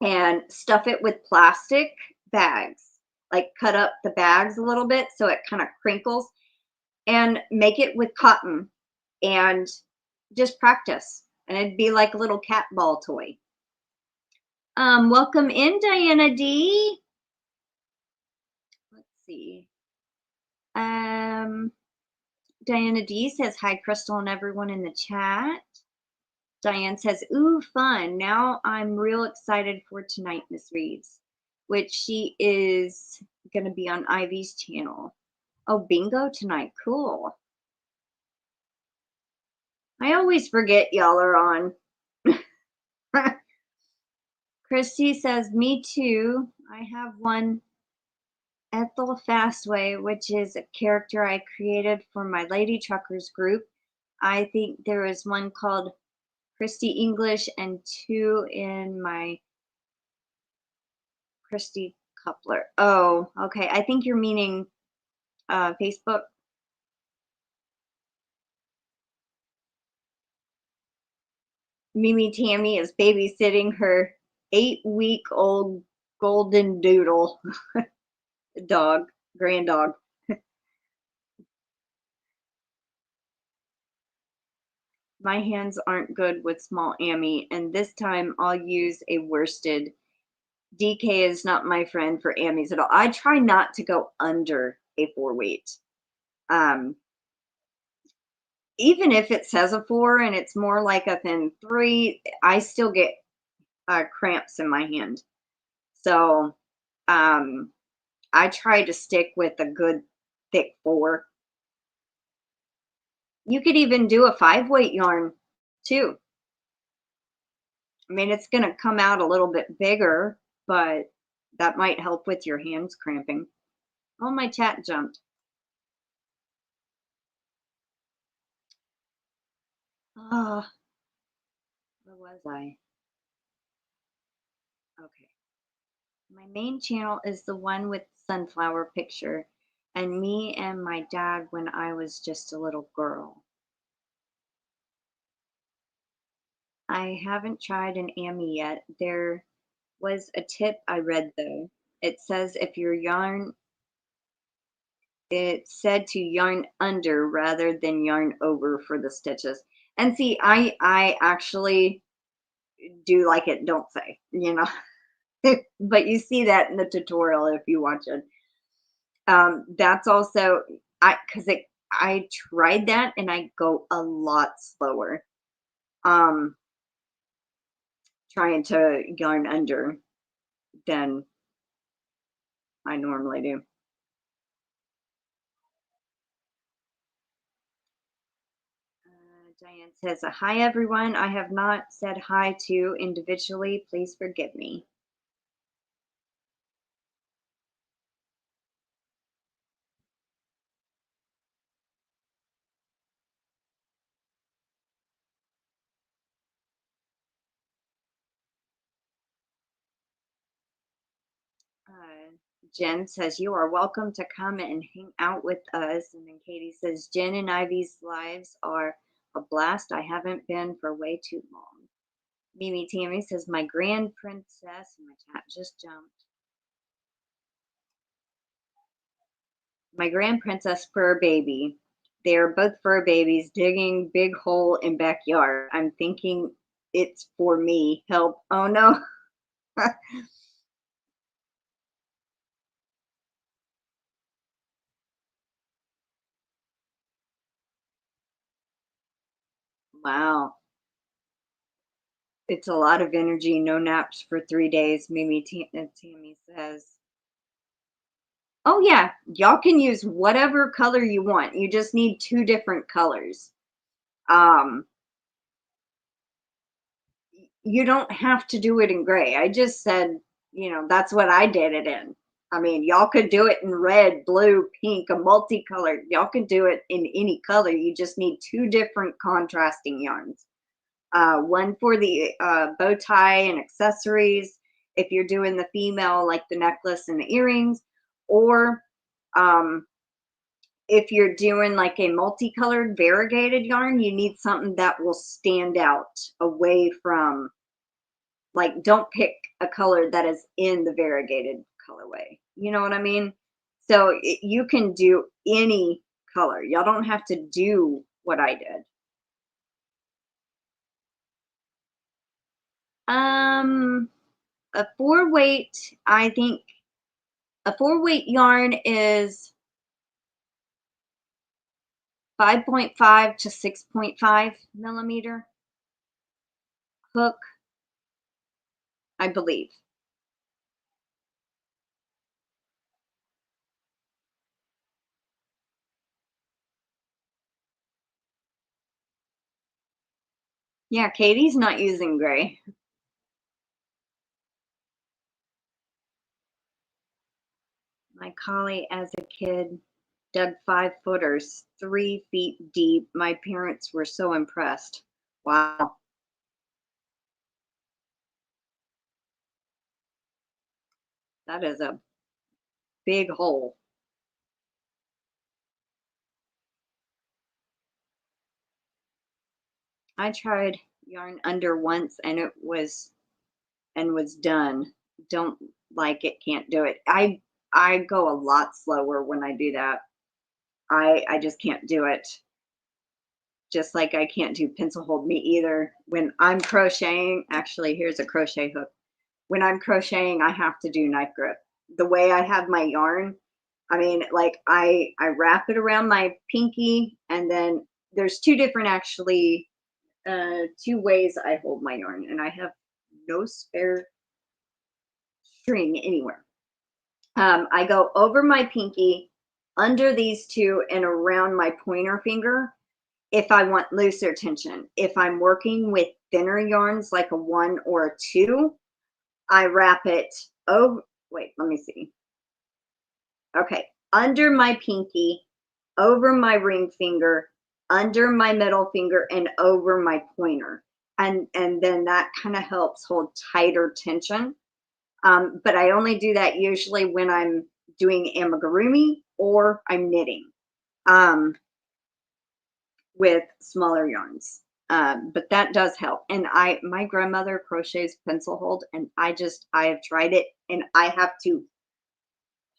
and stuff it with plastic bags. Like cut up the bags a little bit so it kind of crinkles, and make it with cotton and just practice. And it'd be like a little cat ball toy. Welcome in, Diana D. Let's see. Diana D says hi, Crystal, and everyone in the chat. Diane says, ooh, fun. Now I'm real excited for tonight, Miss Reeves, which she is going to be on Ivy's channel. Oh, bingo tonight. Cool. I always forget y'all are on. Christy says, me too. I have one, Ethel Fastway, which is a character I created for my Lady Truckers group. I think there is one called Christy English and 2 in my Christy Coupler. Oh, okay. I think you're meaning Facebook. Mimi Tammy is babysitting her 8-week-old golden doodle dog, grand dog. My hands aren't good with small Amy, and this time I'll use a worsted. DK is not my friend for Amy's at all. I try not to go under a 4-weight. Even if it says a 4 and it's more like a thin 3, I still get cramps in my hand. So I try to stick with a good thick 4. You could even do a 5-weight yarn too. I mean, it's going to come out a little bit bigger, but that might help with your hands cramping. Oh, my chat jumped. Ah, where was I? Okay. My main channel is the one with sunflower picture and me and my dad when I was just a little girl. I haven't tried an Ami yet. There was a tip I read though. It says if your yarn, it said to yarn under rather than yarn over for the stitches. And see, I actually do like it don't say, you know. But you see that in the tutorial if you watch it. That's also I tried that and I go a lot slower. Trying to yarn under than I normally do. Diane says, hi everyone. I have not said hi to individually. Please forgive me. Jen says, you are welcome to come and hang out with us. And then Katie says, Jen and Ivy's lives are a blast. I haven't been for way too long. Mimi Tammy says, my grand princess, and my cat just jumped. My grand princess fur baby. They are both fur babies digging big hole in backyard. I'm thinking it's for me. Help. Oh no. Wow. It's a lot of energy. No naps for 3 days. Mimi Tammy says. Oh yeah, y'all can use whatever color you want. You just need 2 different colors. You don't have to do it in gray. I just said, you know, that's what I did it in. I mean, y'all could do it in red, blue, pink, a multicolored. Y'all could do it in any color. You just need 2 different contrasting yarns. One for the bow tie and accessories, if you're doing the female, like the necklace and the earrings, or if you're doing like a multicolored variegated yarn, you need something that will stand out away from, like, don't pick a color that is in the variegated colorway. You know what I mean? So you can do any color. Y'all don't have to do what I did. A 4-weight, I think a 4-weight yarn is 5.5 to 6.5 millimeter hook, I believe. Yeah, Katie's not using gray. My collie as a kid dug 5-footers, 3 feet deep. My parents were so impressed. Wow. That is a big hole. I tried yarn under once and it was done. Don't like it, can't do it. I go a lot slower when I do that. I just can't do it. Just like I can't do pencil hold me either. When I'm crocheting, actually, here's a crochet hook. When I'm crocheting, I have to do knife grip. The way I have my yarn, I mean, like I wrap it around my pinky, and then there's 2 different, actually, 2 ways I hold my yarn, and I have no spare string anywhere. I go over my pinky, under these two, and around my pointer finger if I want looser tension. If I'm working with thinner yarns like a 1 or a 2, I wrap it over, wait, let me see. Okay, under my pinky, over my ring finger, under my middle finger, and over my pointer. And then that kind of helps hold tighter tension. But I only do that usually when I'm doing amigurumi or I'm knitting with smaller yarns. But that does help. And my grandmother crochets pencil hold, and I have tried it, and I have to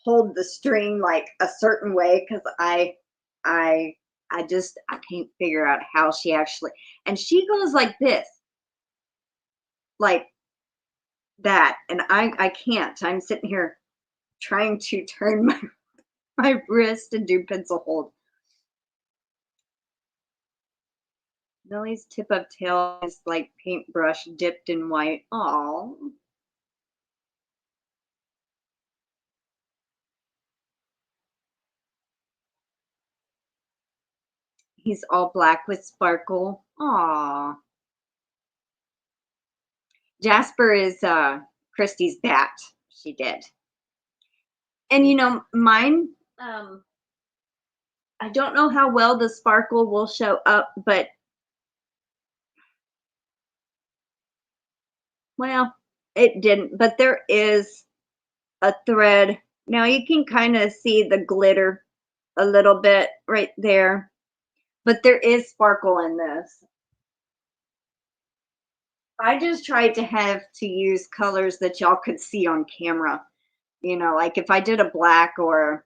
hold the string like a certain way because I can't figure out how she actually, and she goes like this, like that, and I can't. I'm sitting here trying to turn my wrist and do pencil hold. Millie's tip of tail is like paintbrush dipped in white. Aw. He's all black with sparkle. Aw. Jasper is Christy's bat. She did. And you know, mine, I don't know how well the sparkle will show up, but well, it didn't. But there is a thread. Now you can kind of see the glitter a little bit right there, but there is sparkle in this. I just tried to use colors that y'all could see on camera. You know, like if I did a black or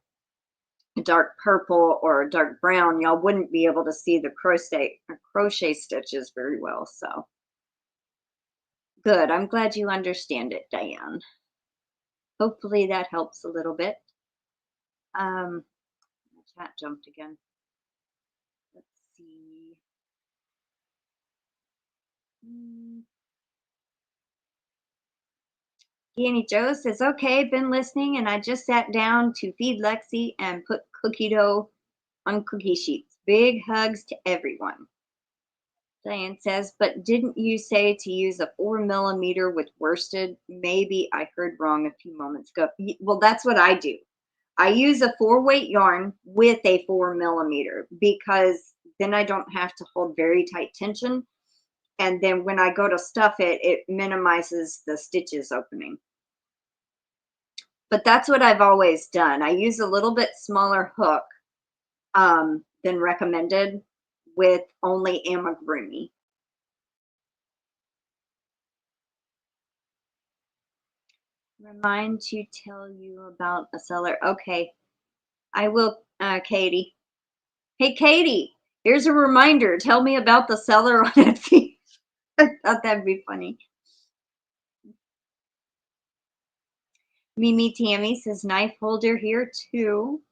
a dark purple or a dark brown, y'all wouldn't be able to see the crochet stitches very well. So good. I'm glad you understand it, Diane. Hopefully that helps a little bit. My chat jumped again. Let's see. GanniJo says, okay, been listening, and I just sat down to feed Lexi and put cookie dough on cookie sheets. Big hugs to everyone. Diane says, but didn't you say to use a 4mm with worsted? Maybe I heard wrong a few moments ago. Well, that's what I do. I use a 4-weight yarn with a 4mm because then I don't have to hold very tight tension. And then when I go to stuff it, it minimizes the stitches opening. But that's what I've always done. I use a little bit smaller hook than recommended with only amigurumi. Remind to tell you about a seller. Okay, I will, Katie. Hey, Katie, here's a reminder. Tell me about the seller on Etsy. I thought that'd be funny. Mimi Tammy says knife holder here too.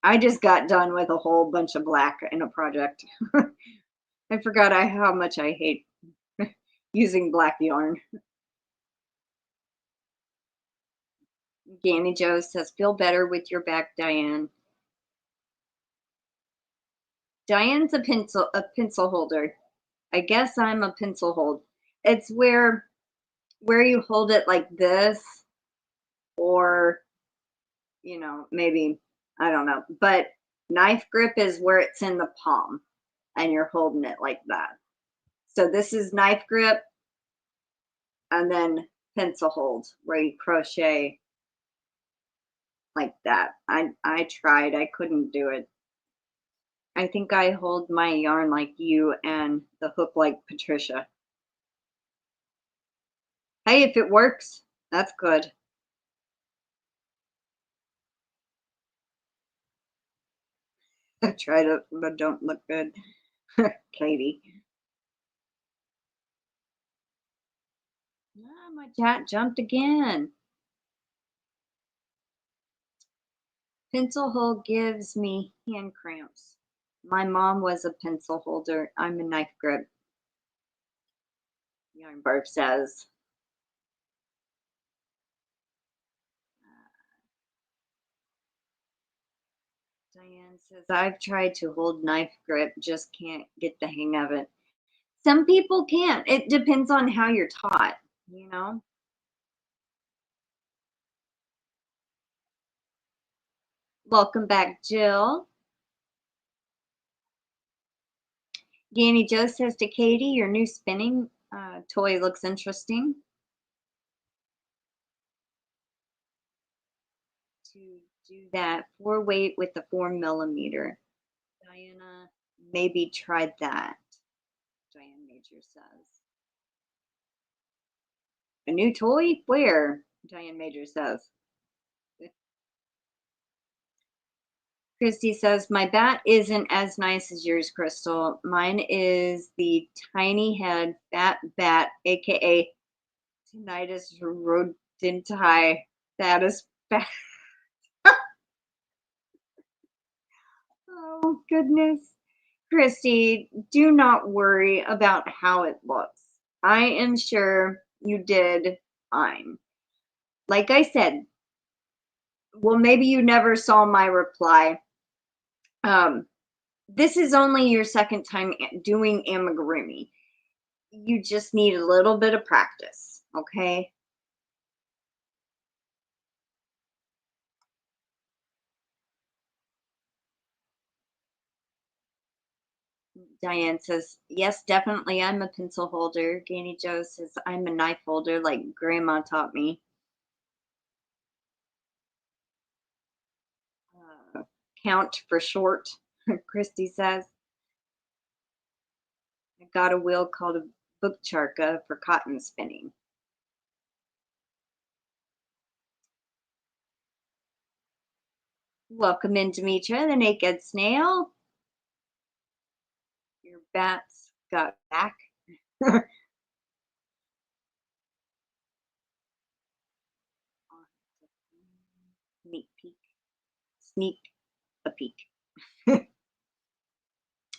I just got done with a whole bunch of black in a project. I forgot how much I hate using black yarn. GanniJo says, feel better with your back, Diane. Diane's a pencil holder. I guess I'm a pencil hold. It's where you hold it like this, or, you know, maybe, I don't know. But knife grip is where it's in the palm and you're holding it like that. So this is knife grip, and then pencil hold where you crochet like that. I tried, I couldn't do it. I think I hold my yarn like you and the hook like Patricia. Hey, if it works, that's good. I tried it, but don't look good. Katie. Ah, my chat jumped again. Pencil hold gives me hand cramps. My mom was a pencil holder. I'm a knife grip. Yarn Barf says. Diane says, I've tried to hold knife grip, just can't get the hang of it. Some people can't. It depends on how you're taught, you know? Welcome back, Jill. GanniJo says to Katie, your new spinning toy looks interesting. To do that 4-weight with the 4mm. Diana, maybe tried that. Diane Major says. A new toy? Where? Diane Major says. Christy says, my bat isn't as nice as yours, Crystal. Mine is the tiny head fat bat, aka tinnitus rodenti fattest bat. Oh, goodness. Christy, do not worry about how it looks. I am sure you did fine. Like I said, well, maybe you never saw my reply. This is only your second time doing amigurumi. You just need a little bit of practice, okay? Diane says, yes, definitely, I'm a pencil holder. GanniJo says, I'm a knife holder like Grandma taught me. Count for short, Christy says. I got a wheel called a bookcharka for cotton spinning. Welcome in, Demetra, the naked snail. Your bats got back. Sneak peek. Sneak a peek.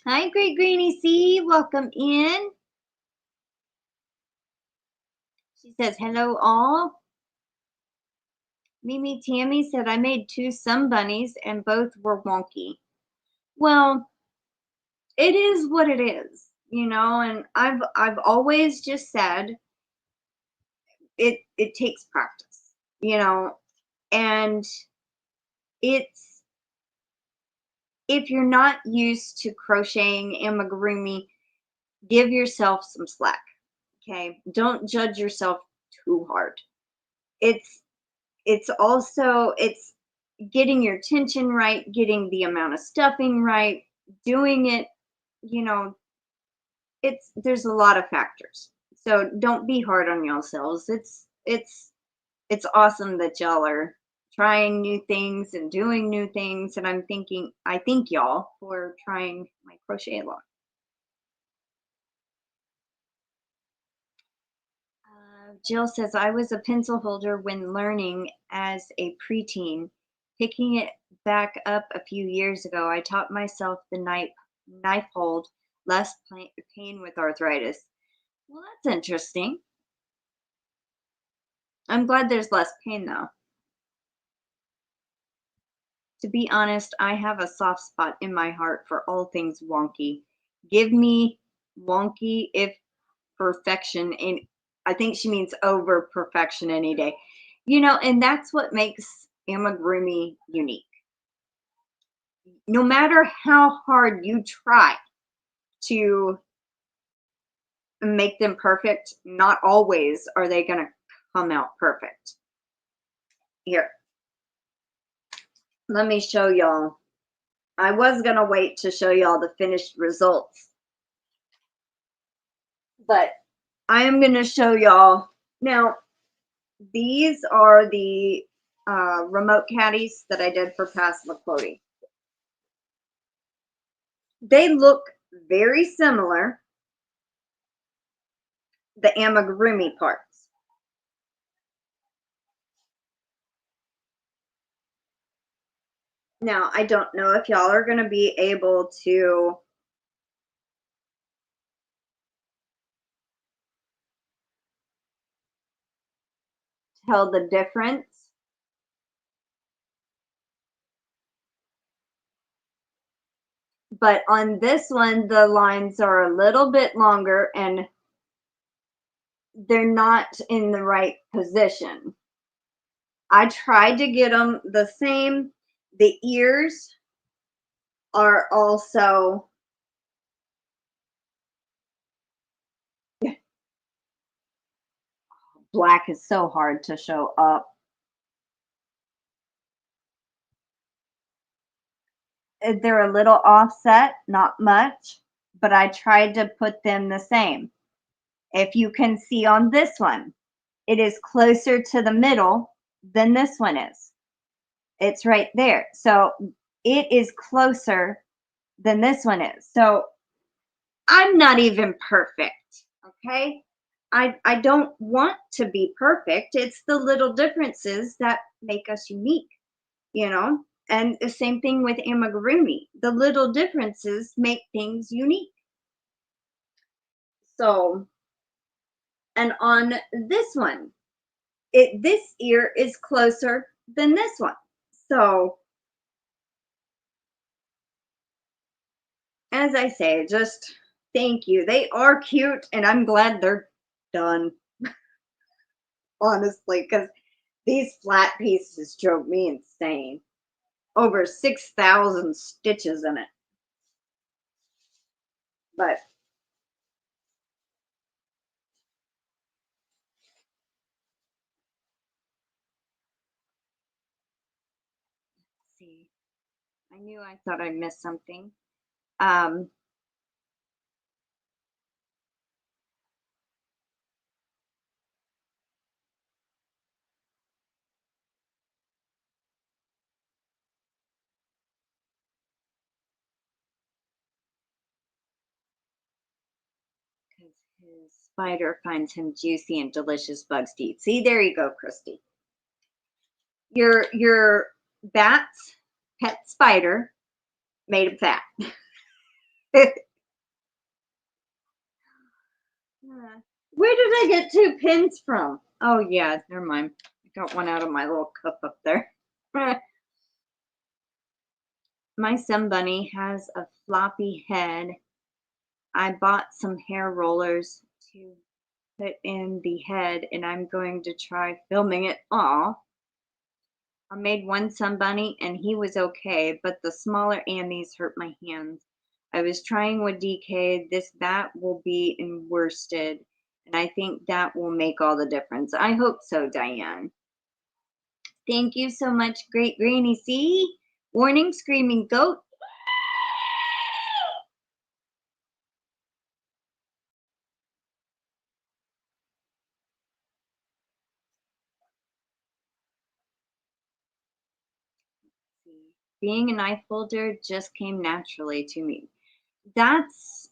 Hi, Great Granny C. Welcome in. She says, hello, all. Mimi Tammy said, I made 2 sun bunnies and both were wonky. Well, it is what it is, you know, and I've always just said it takes practice, you know, and it's, if you're not used to crocheting amigurumi, give yourself some slack. Okay, don't judge yourself too hard. It's also, it's getting your tension right, getting the amount of stuffing right, doing it, you know, there's a lot of factors. So don't be hard on yourselves. It's awesome that y'all are trying new things and doing new things, and I thank y'all for trying my crochet along. Jill says, I was a pencil holder when learning as a preteen. Picking it back up a few years ago, I taught myself the knife hold, less pain with arthritis. Well, that's interesting. I'm glad there's less pain, though. To be honest, I have a soft spot in my heart for all things wonky. Give me wonky if perfection, and I think she means over perfection any day. You know, and that's what makes amigurumi unique. No matter how hard you try to make them perfect, not always are they going to come out perfect. Here, let me show y'all. I was going to wait to show y'all the finished results, but I am going to show y'all. Now, these are the remote caddies that I did for Passable Quoting. They look very similar, the amigurumi parts. Now, I don't know if y'all are going to be able to tell the difference. But on this one, the lines are a little bit longer and they're not in the right position. I tried to get them the same. The ears are also black is so hard to show up. They're a little offset, not much, but I tried to put them the same. If you can see on this one, it is closer to the middle than this one is. It's right there. So it is closer than this one is. So I'm not even perfect, okay? I don't want to be perfect. It's the little differences that make us unique, you know? And the same thing with amigurumi. The little differences make things unique. So, and on this one, this ear is closer than this one. So, as I say, just thank you. They are cute, and I'm glad they're done, honestly, because these flat pieces drove me insane. Over 6,000 stitches in it. But let's see. I thought I missed something. Because his spider finds him juicy and delicious bugs to eat. See, there you go, Christy. Your bat's pet spider made him fat. Where did I get 2 pins from? Oh yeah, never mind. I got one out of my little cup up there. My sun bunny has a floppy head. I bought some hair rollers to put in the head, and I'm going to try filming it. Aw. I made one sun bunny and he was okay, but the smaller Andes hurt my hands. I was trying with DK. This bat will be in worsted, and I think that will make all the difference. I hope so, Diane. Thank you so much, Great Granny C. Warning, screaming goat. Being a knife folder just came naturally to me. That's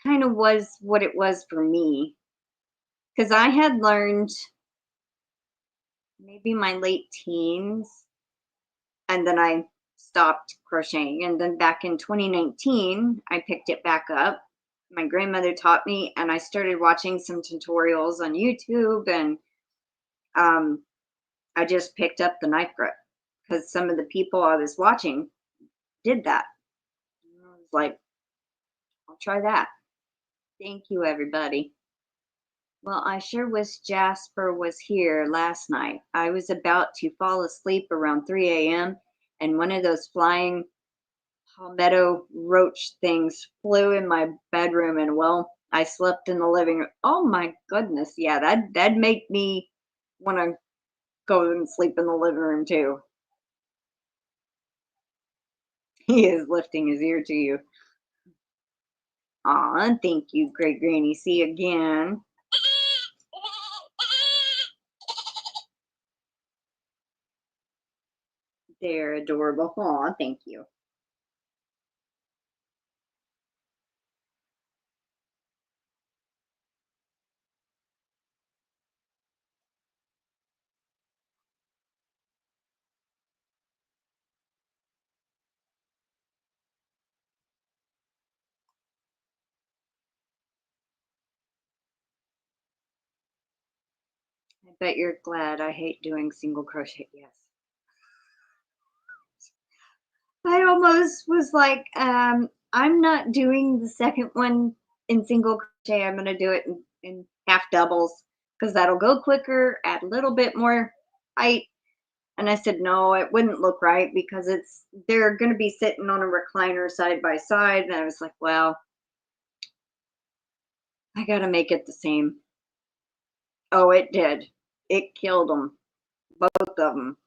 kind of was what it was for me, because I had learned maybe my late teens, and then I stopped crocheting. And then back in 2019, I picked it back up. My grandmother taught me, and I started watching some tutorials on YouTube, and I just picked up the knife grip because some of the people I was watching did that. And I was like, I'll try that. Thank you, everybody. Well, I sure wish Jasper was here last night. I was about to fall asleep around 3 a.m. and one of those flying palmetto roach things flew in my bedroom, and well, I slept in the living room. Oh my goodness, yeah, that'd make me want to go and sleep in the living room too. He is lifting his ear to you. Aw, thank you, Great Granny. See you again. They're adorable. Aw, thank you. I bet you're glad I hate doing single crochet. Yes. I almost was like, I'm not doing the second one in single crochet. I'm going to do it in half doubles because that'll go quicker, add a little bit more height. And I said, no, it wouldn't look right because they're going to be sitting on a recliner side by side. And I was like, well, I got to make it the same. Oh, it did. It killed them, both of them.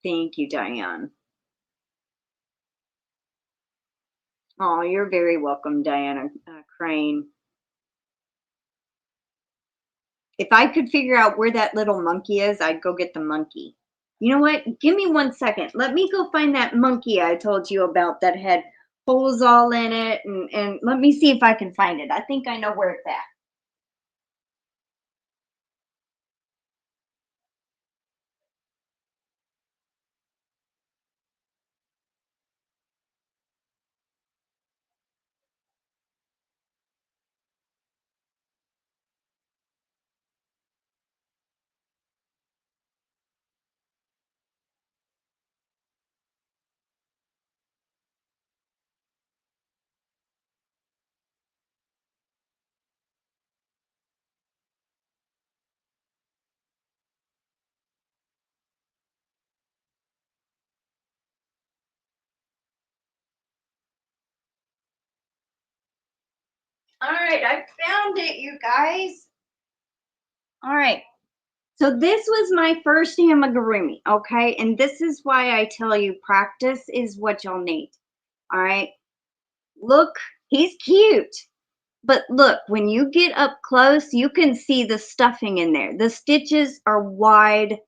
Thank you, Diane. Oh, you're very welcome, Diana Crane. If I could figure out where that little monkey is, I'd go get the monkey. You know what? Give me 1 second. Let me go find that monkey I told you about that had holes all in it, and let me see if I can find it. I think I know where it's at. All right, I found it, you guys. All right. So this was my first amigurumi, okay? And this is why I tell you practice is what you'll need. All right. Look, he's cute. But look, when you get up close, you can see the stuffing in there. The stitches are wide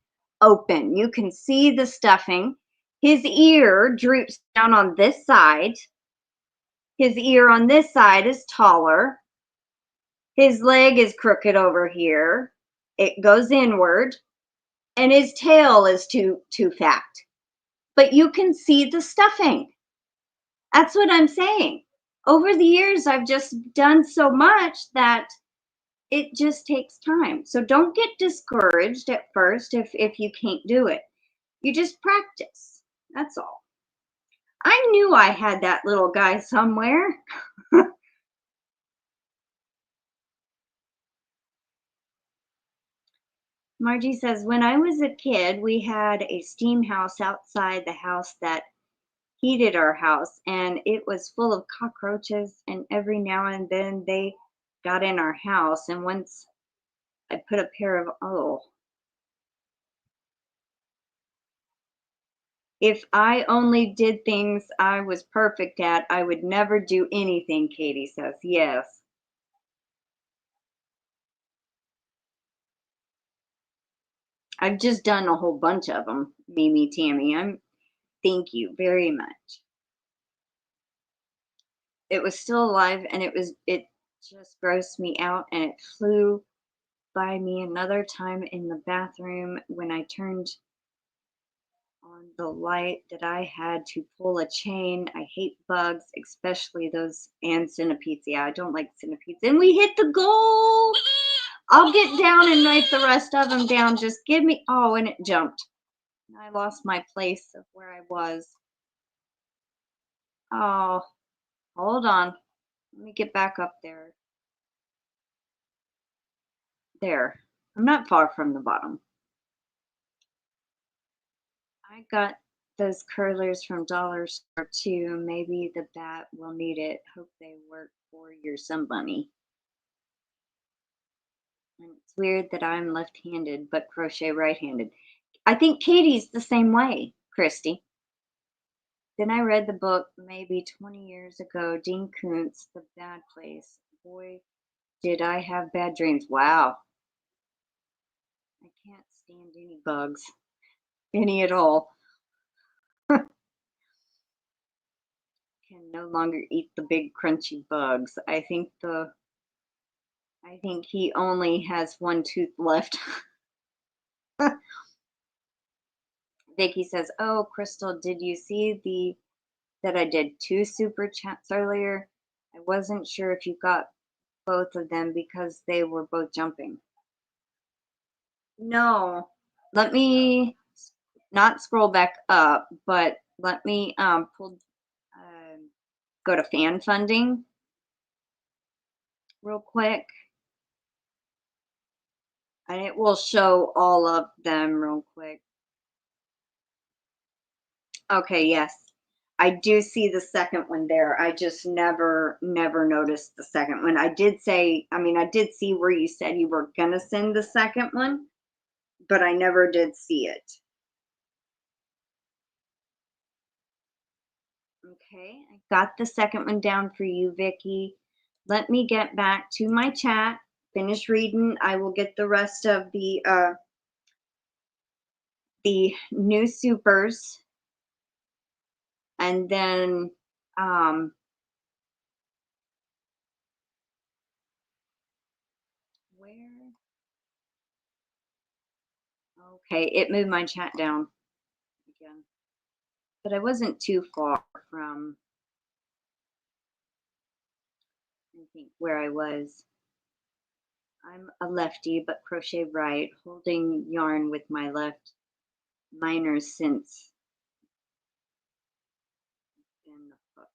open. You can see the stuffing. His ear droops down on this side. His ear on this side is taller. His leg is crooked over here. It goes inward. And his tail is too fat. But you can see the stuffing. That's what I'm saying. Over the years, I've just done so much that it just takes time. So don't get discouraged at first if you can't do it. You just practice. That's all. I knew I had that little guy somewhere. Margie says, when I was a kid, we had a steam house outside the house that heated our house, and it was full of cockroaches, and every now and then they got in our house. And once I put a pair of, if I only did things I was perfect at, I would never do anything, Katie says. Yes. I've just done a whole bunch of them, Mimi Tammy. Thank you very much. It was still alive, and it just grossed me out, and it flew by me another time in the bathroom when I turned on the light that I had to pull a chain. I hate bugs, especially those and centipedes. Yeah, I don't like centipedes. And we hit the goal. I'll get down and write the rest of them down. Just give me, oh, and it jumped. I lost my place of where I was. Oh, hold on. Let me get back up there. There. I'm not far from the bottom. I got those curlers from Dollar Store too. Maybe the bat will need it. Hope they work for your somebody. And it's weird that I'm left-handed but crochet right-handed. I think Katie's the same way, Christy. Then I read the book maybe 20 years ago, Dean Koontz, The Bad Place. Boy, did I have bad dreams. Wow. I can't stand any bugs. Any at all. Can no longer eat the big crunchy bugs. I think he only has one tooth left. Vicky says, "Oh, Crystal, did you see that I did 2 super chats earlier? I wasn't sure if you got both of them because they were both jumping. No, let me not scroll back up, but let me go to fan funding real quick, and it will show all of them real quick. Okay, yes. I do see the second one there. I just never noticed the second one. I did say, I did see where you said you were gonna send the second one, but I never did see it. Okay, I got the second one down for you, Vicki. Let me get back to my chat, finish reading. I will get the rest of the new supers, and then where? Okay, it moved my chat down again, but I wasn't too far from, I think, where I was. I'm a lefty, but crochet right, holding yarn with my left minor since in the hook.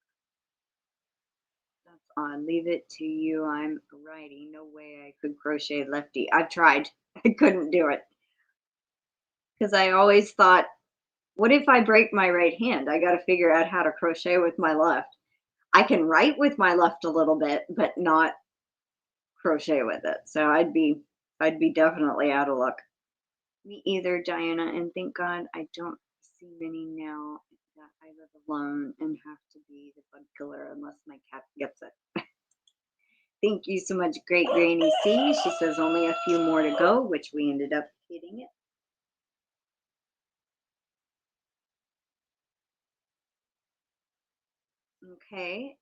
That's odd. Leave it to you. I'm a righty. No way I could crochet lefty. I've tried. I couldn't do it. Because I always thought, what if I break my right hand? I got to figure out how to crochet with my left. I can write with my left a little bit, but not crochet with it. So I'd be definitely out of luck. Me either, Diana, and thank God I don't see many now that I live alone and have to be the bug killer unless my cat gets it. Thank you so much, Great Granny C. She says only a few more to go, which we ended up hitting it. Okay,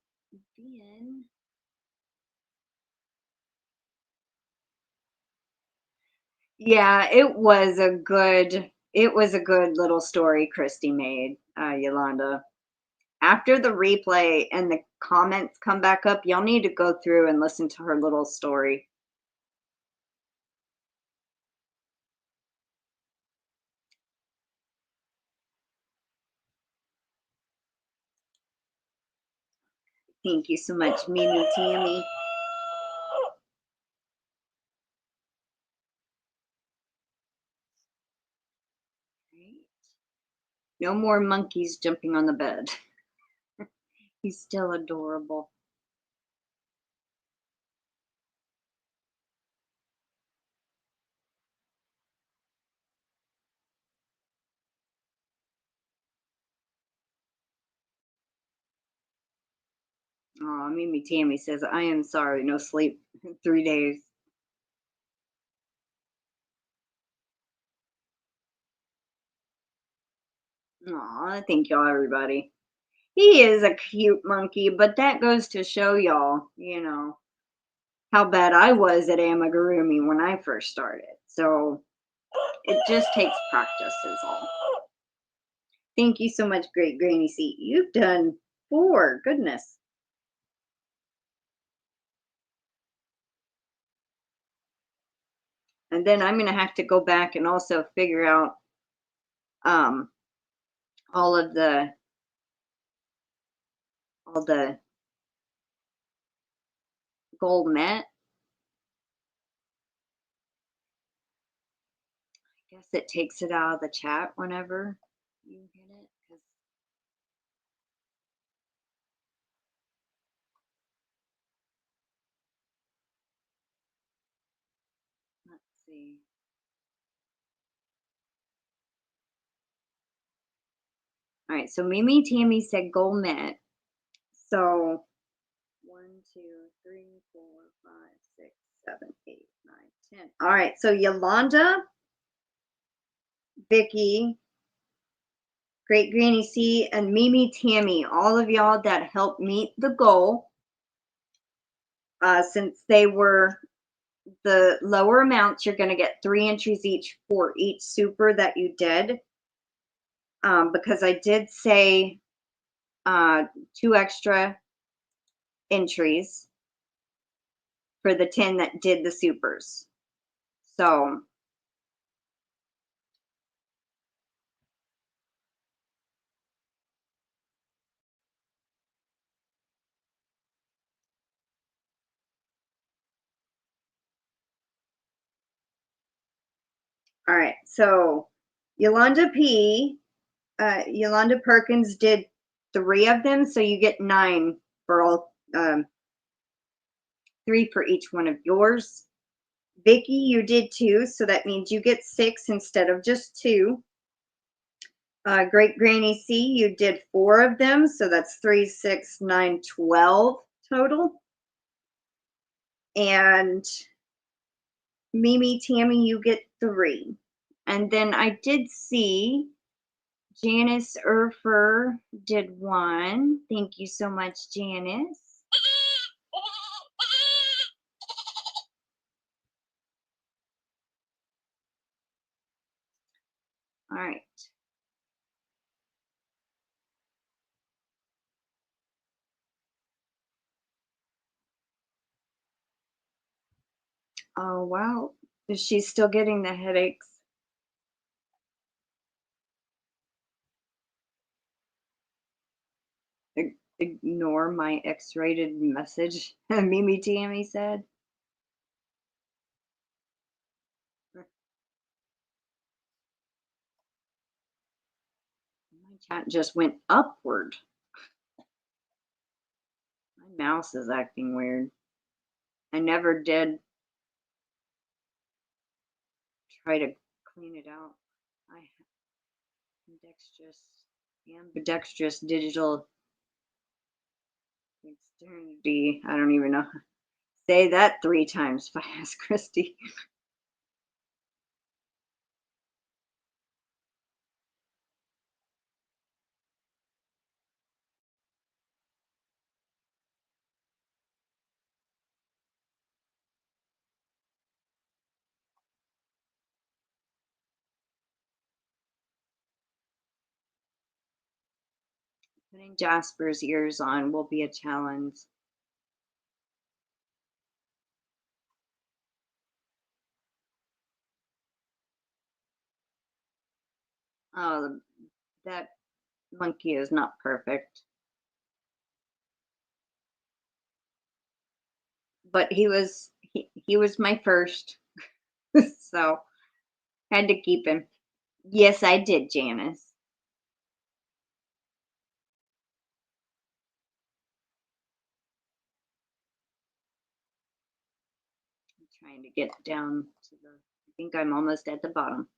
then yeah, it was a good little story Christy made, Yolanda. After the replay and the comments come back up, y'all need to go through and listen to her little story. Thank you so much, Mimi Tammy. No more monkeys jumping on the bed. He's still adorable. Oh, Mimi Tammy says, I am sorry, no sleep in 3 days. Aw, thank y'all, everybody. He is a cute monkey, but that goes to show y'all, you know, how bad I was at amigurumi when I first started. So it just takes practice is all. Thank you so much, Great Granny C. You've done 4. Goodness. And then I'm going to have to go back and also figure out all the gold net. I guess it takes it out of the chat whenever you hit it. Let's see. All right, so Mimi Tammy said gold net. So 1, 2, 3, 4, 5, 6, 7, 8, 9, 10. All right, so Yolanda, Vicky, Great Granny C, and Mimi Tammy, all of y'all that helped meet the goal. Since they were the lower amounts, you're going to get 3 entries each for each super that you did. Because I did say 2 extra entries for the 10 that did the supers. So all right, so Yolanda Perkins did 3 of them, so you get 9 for all, 3 for each one of yours. Vicky, you did 2, so that means you get 6 instead of just 2. Great Granny C, you did 4 of them, so that's 3, 6, 9, 12 total. And Mimi Tammy, you get 3. And then I did see Janice Urfer did 1. Thank you so much, Janice. All right. Oh, wow. Is she still getting the headaches? Ignore my X-rated message, Mimi Tammy said. My chat just went upward. My mouse is acting weird. I never did try to clean it out. I ambidextrous digital dexterity. I don't even know. Say that 3 times fast, Christy. Putting Jasper's ears on will be a challenge. Oh, that monkey is not perfect. But he was my first. So had to keep him. Yes, I did, Janice. I'm trying to get down to the, I think I'm almost at the bottom.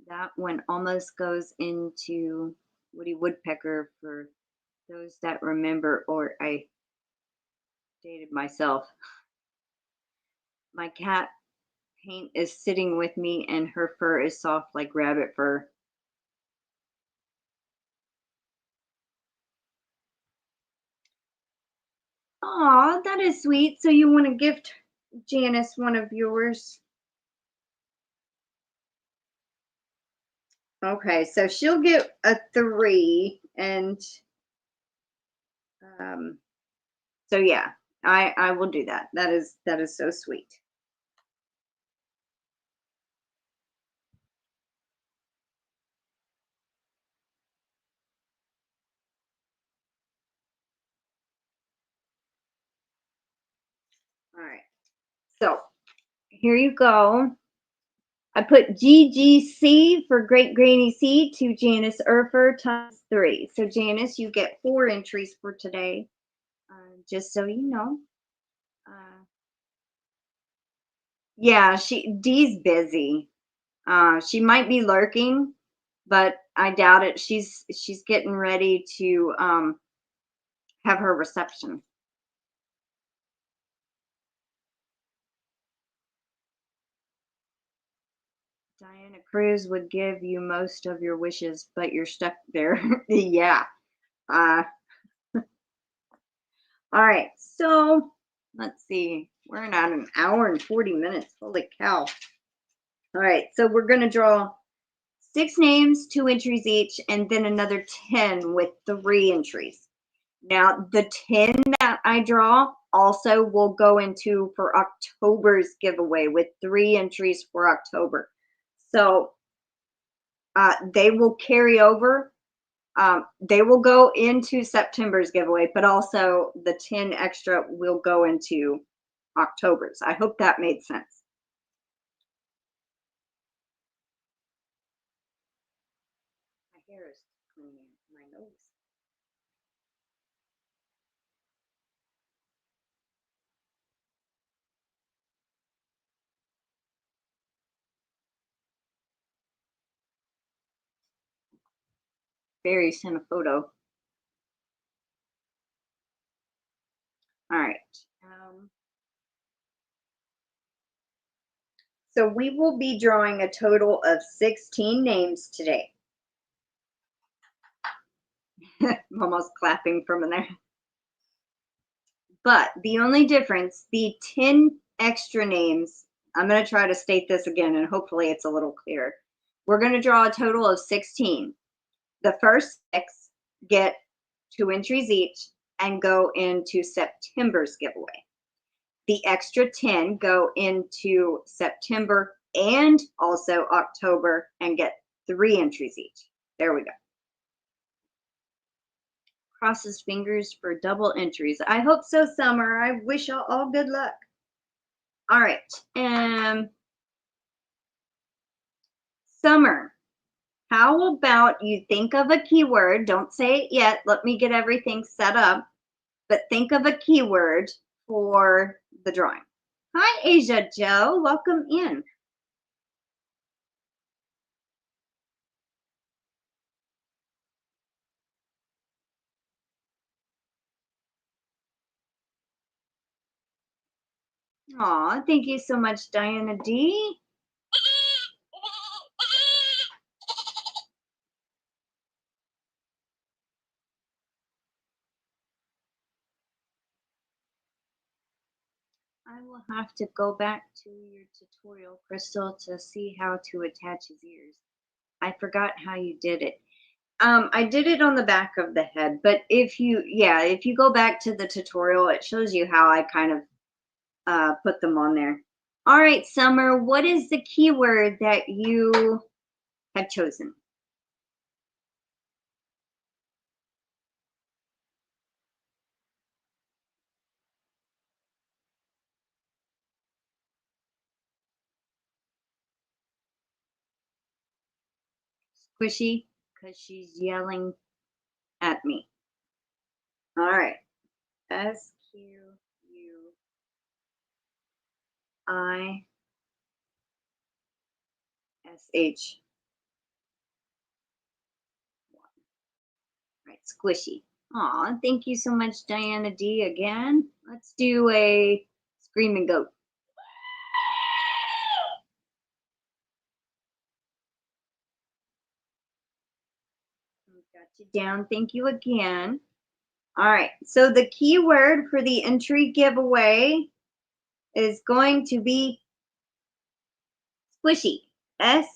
That one almost goes into Woody Woodpecker for those that remember, or I dated myself. My cat Paint is sitting with me and her fur is soft like rabbit fur. Aw, that is sweet. So you want to gift Janice one of yours? Okay, so she'll get a 3, and so yeah, I will do that. That is so sweet. All right, so here you go. I put GGC for Great Granny C to Janice Urfer times 3. So Janice, you get 4 entries for today, just so you know. Yeah, Dee's busy. She might be lurking, but I doubt it. She's getting ready to have her reception. Diana Cruz would give you most of your wishes, but you're stuck there. Yeah. All right. So let's see. We're at an hour and 40 minutes. Holy cow. All right. So we're going to draw 6 names, 2 entries each, and then another 10 with 3 entries. Now, the 10 that I draw also will go into for October's giveaway with 3 entries for October. So they will carry over. They will go into September's giveaway, but also the 10 extra will go into October's. I hope that made sense. My hair is cleaning my nose. Barry sent a photo. All right. So we will be drawing a total of 16 names today. Almost clapping from in there. But the only difference, the 10 extra names, I'm going to try to state this again and hopefully it's a little clearer. We're going to draw a total of 16. The first 6 get 2 entries each and go into September's giveaway. The extra 10 go into September and also October and get 3 entries each. There we go. Cross his fingers for double entries. I hope so, Summer. I wish y'all all good luck. All right. Summer, how about you think of a keyword? Don't say it yet. Let me get everything set up. But think of a keyword for the drawing. Hi, Asia Joe. Welcome in. Aw, thank you so much, Diana D. I will have to go back to your tutorial, Crystal, to see how to attach his ears. I forgot how you did it. I did it on the back of the head, but if you go back to the tutorial, it shows you how I kind of put them on there. All right, Summer, what is the keyword that you have chosen? Squishy, because she's yelling at me. All right. SQUISH. Right, squishy. Aw, thank you so much, Diana D. Again. Let's do a screaming goat. Got you down. Thank you again. All right, so the keyword for the entry giveaway is going to be squishy. SQUISHY.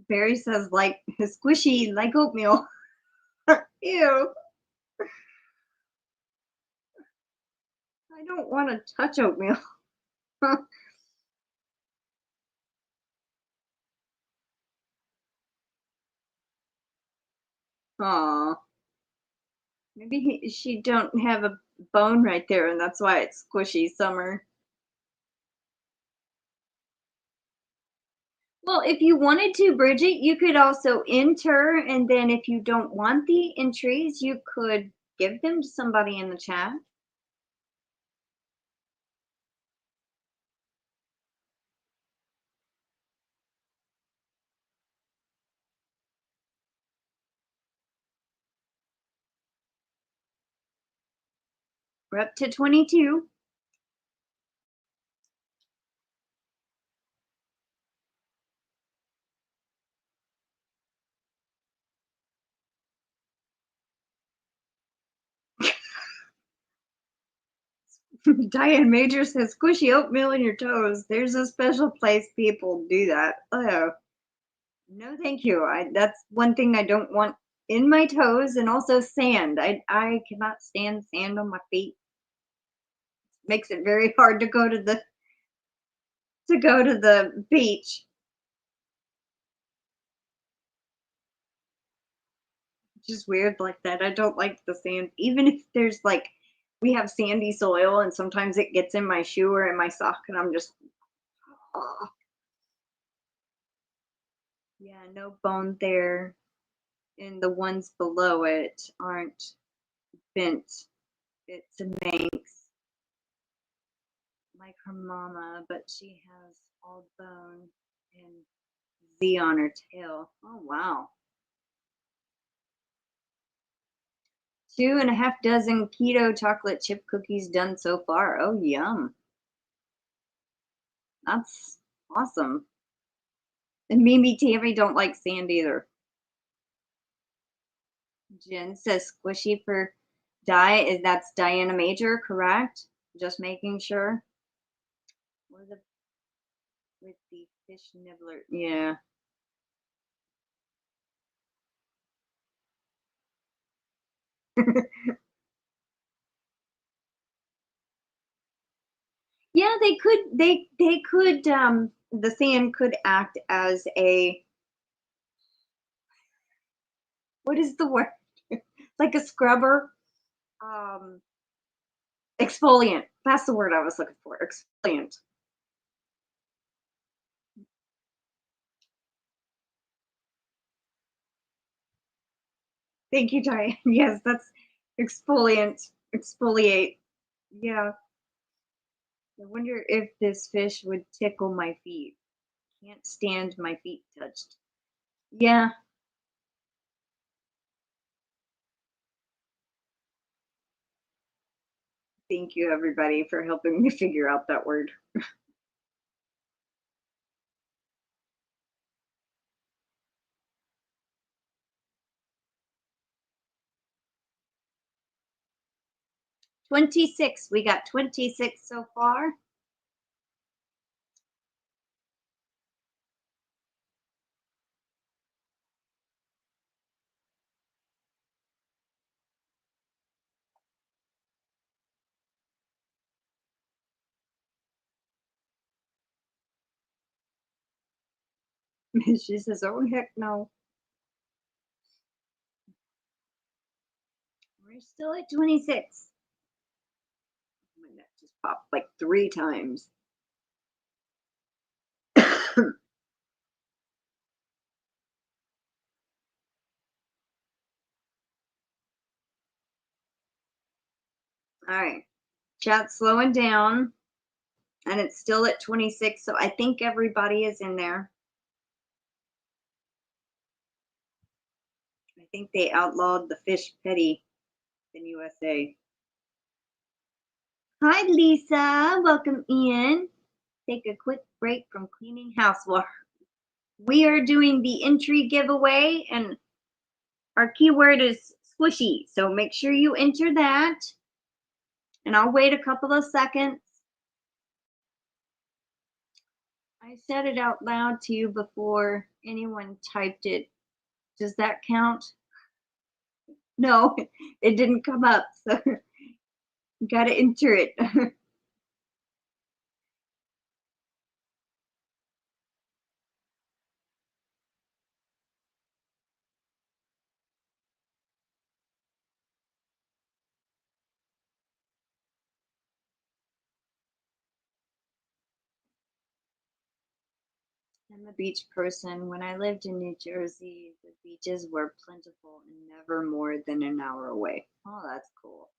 Barry says like squishy like oatmeal. Ew. I don't want to touch oatmeal. Aw. Maybe she don't have a bone right there, and that's why it's squishy, Summer. Well, if you wanted to, Bridget, you could also enter, and then if you don't want the entries, you could give them to somebody in the chat. We're up to 22. Diane Major says, squishy oatmeal in your toes. There's a special place people do that. Oh, no, thank you. That's one thing I don't want in my toes, and also sand. I cannot stand sand on my feet. Makes it very hard to go to the beach. Just weird like that. I don't like the sand. Even if there's like, we have sandy soil and sometimes it gets in my shoe or in my sock and I'm just, oh. Yeah, no bone there. And the ones below it aren't bent. It's a Manx, like her mama, but she has all bone and Z on her tail. Oh, wow. 2.5 dozen keto chocolate chip cookies done so far. Oh, yum. That's awesome. And Mimi Tammy don't like sand either. Jen says squishy for that's Diana Major, correct? Just making sure. With the fish nibbler. Yeah. Yeah, they could the sand could act as a, what is the word? Like a scrubber. Um Exfoliant. That's the word I was looking for. Exfoliant. Thank you, Diane. Yes, that's exfoliant. Exfoliate. Yeah. I wonder if this fish would tickle my feet. Can't stand my feet touched. Yeah. Thank you, everybody, for helping me figure out that word. 26. We got 26 so far. She says, oh, heck no. We're still at 26. My neck just popped like 3 times. All right. Chat's slowing down. And it's still at 26. So I think everybody is in there. I think they outlawed the fish petty in USA. Hi, Lisa. Welcome in. Take a quick break from cleaning housework. We are doing the entry giveaway, and our keyword is squishy. So make sure you enter that. And I'll wait a couple of seconds. I said it out loud to you before anyone typed it. Does that count? No, it didn't come up. So you got to enter it. I'm a beach person. When I lived in New Jersey, the beaches were plentiful and never more than an hour away. Oh, that's cool.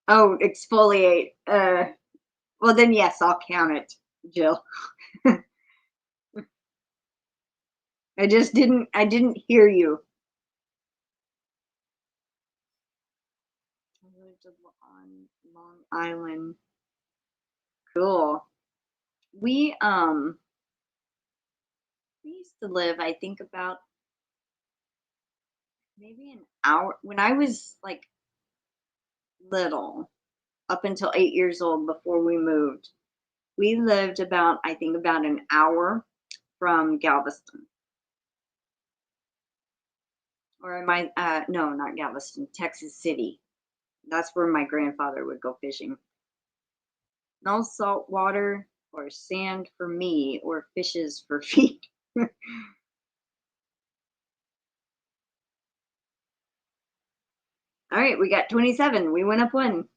Oh, exfoliate. Well, then yes, I'll count it, Jill. I didn't hear you. I lived on Long Island. Cool. We used to live, I think, about maybe an hour when I was like little, up until 8 years old before we moved. We lived about, I think, about an hour from Galveston. Or am I, no, not Galveston, Texas City. That's where my grandfather would go fishing. No salt water or sand for me or fishes for feet. All right, we got 27. We went up one.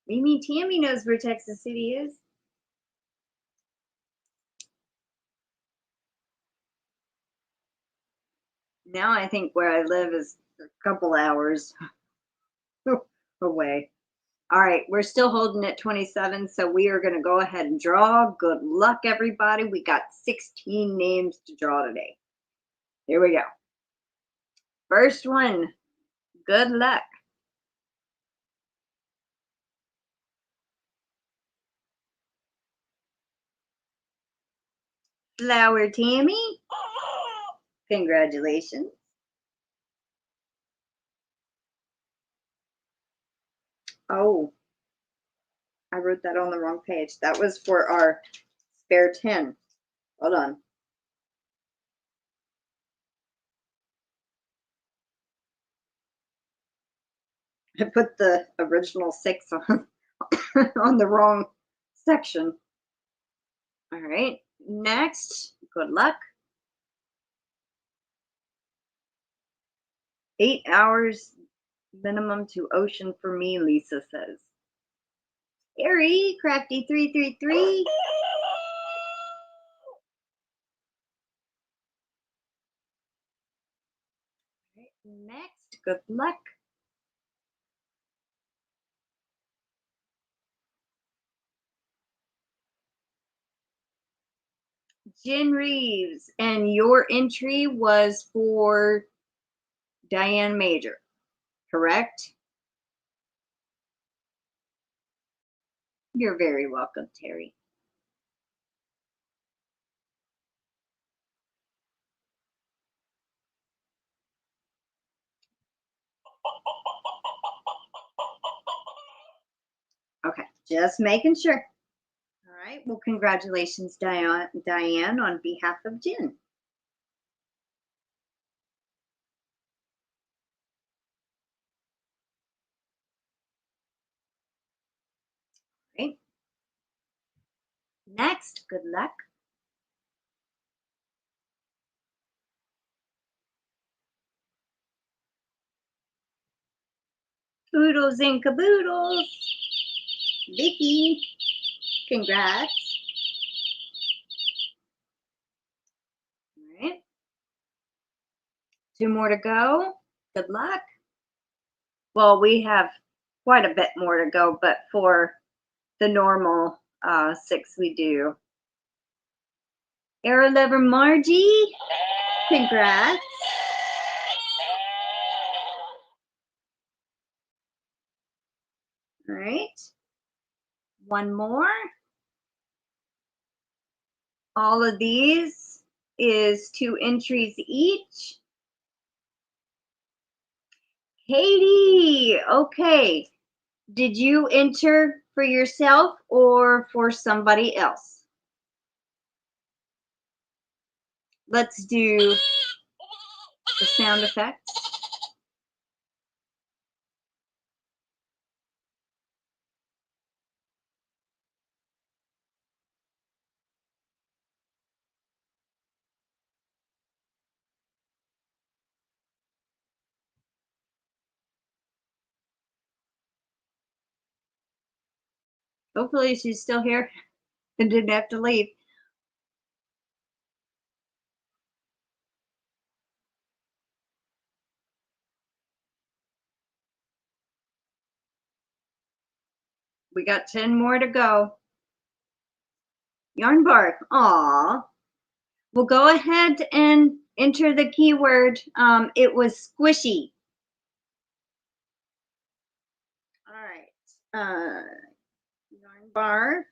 Mimi Tammy knows where Texas City is. Now I think where I live is a couple hours away. All right, we're still holding at 27, so we are going to go ahead and draw. Good luck, everybody. We got 16 names to draw today. Here we go. First one, good luck. Flower Tammy. Congratulations. Oh, I wrote that on the wrong page. That was for our spare 10. Hold on. I put the original 6 on, on the wrong section. All right, next, good luck. 8 hours minimum to ocean for me, Lisa says. Harry, Crafty333. Right, next, good luck. Jen Reeves, and your entry was for Diane Major, correct? You're very welcome, Terry. Okay, just making sure. All right, well, congratulations, Diane, on behalf of Jen. Right. Next, good luck. Oodles&Caboodles. Vicky, congrats. All right. 2 more to go. Good luck. Well, we have quite a bit more to go, but for the normal 6 we do. Era Lover Margie, congrats. All right. 1 more. All of these is 2 entries each. Katie, okay. Did you enter for yourself or for somebody else? Let's do the sound effects. Hopefully she's still here and didn't have to leave. We got 10 more to go. Yarn bark. Aw. We'll go ahead and enter the keyword. It was squishy. All right. Yarn bar.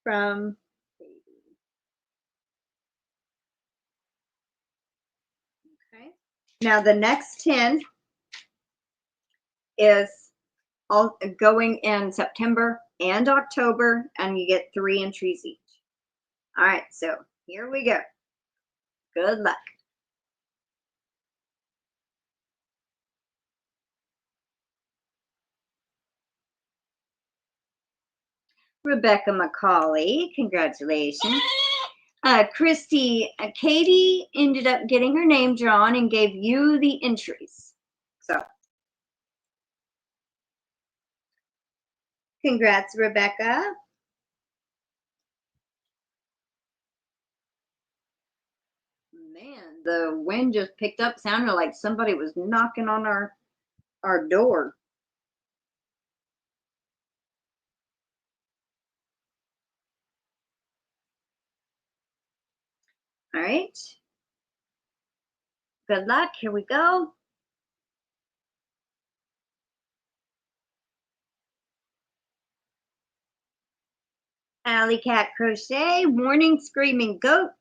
From baby. Okay. Now the next 10 is all going in September and October, and you get 3 entries each. All right, so here we go. Good luck. Rebecca McCauley, congratulations. Christy, Katie ended up getting her name drawn and gave you the entries. So, congrats, Rebecca. Man, the wind just picked up. Sounded like somebody was knocking on our door. All right. Good luck. Here we go. Alley Cat Crochet, Morning Screaming Goat.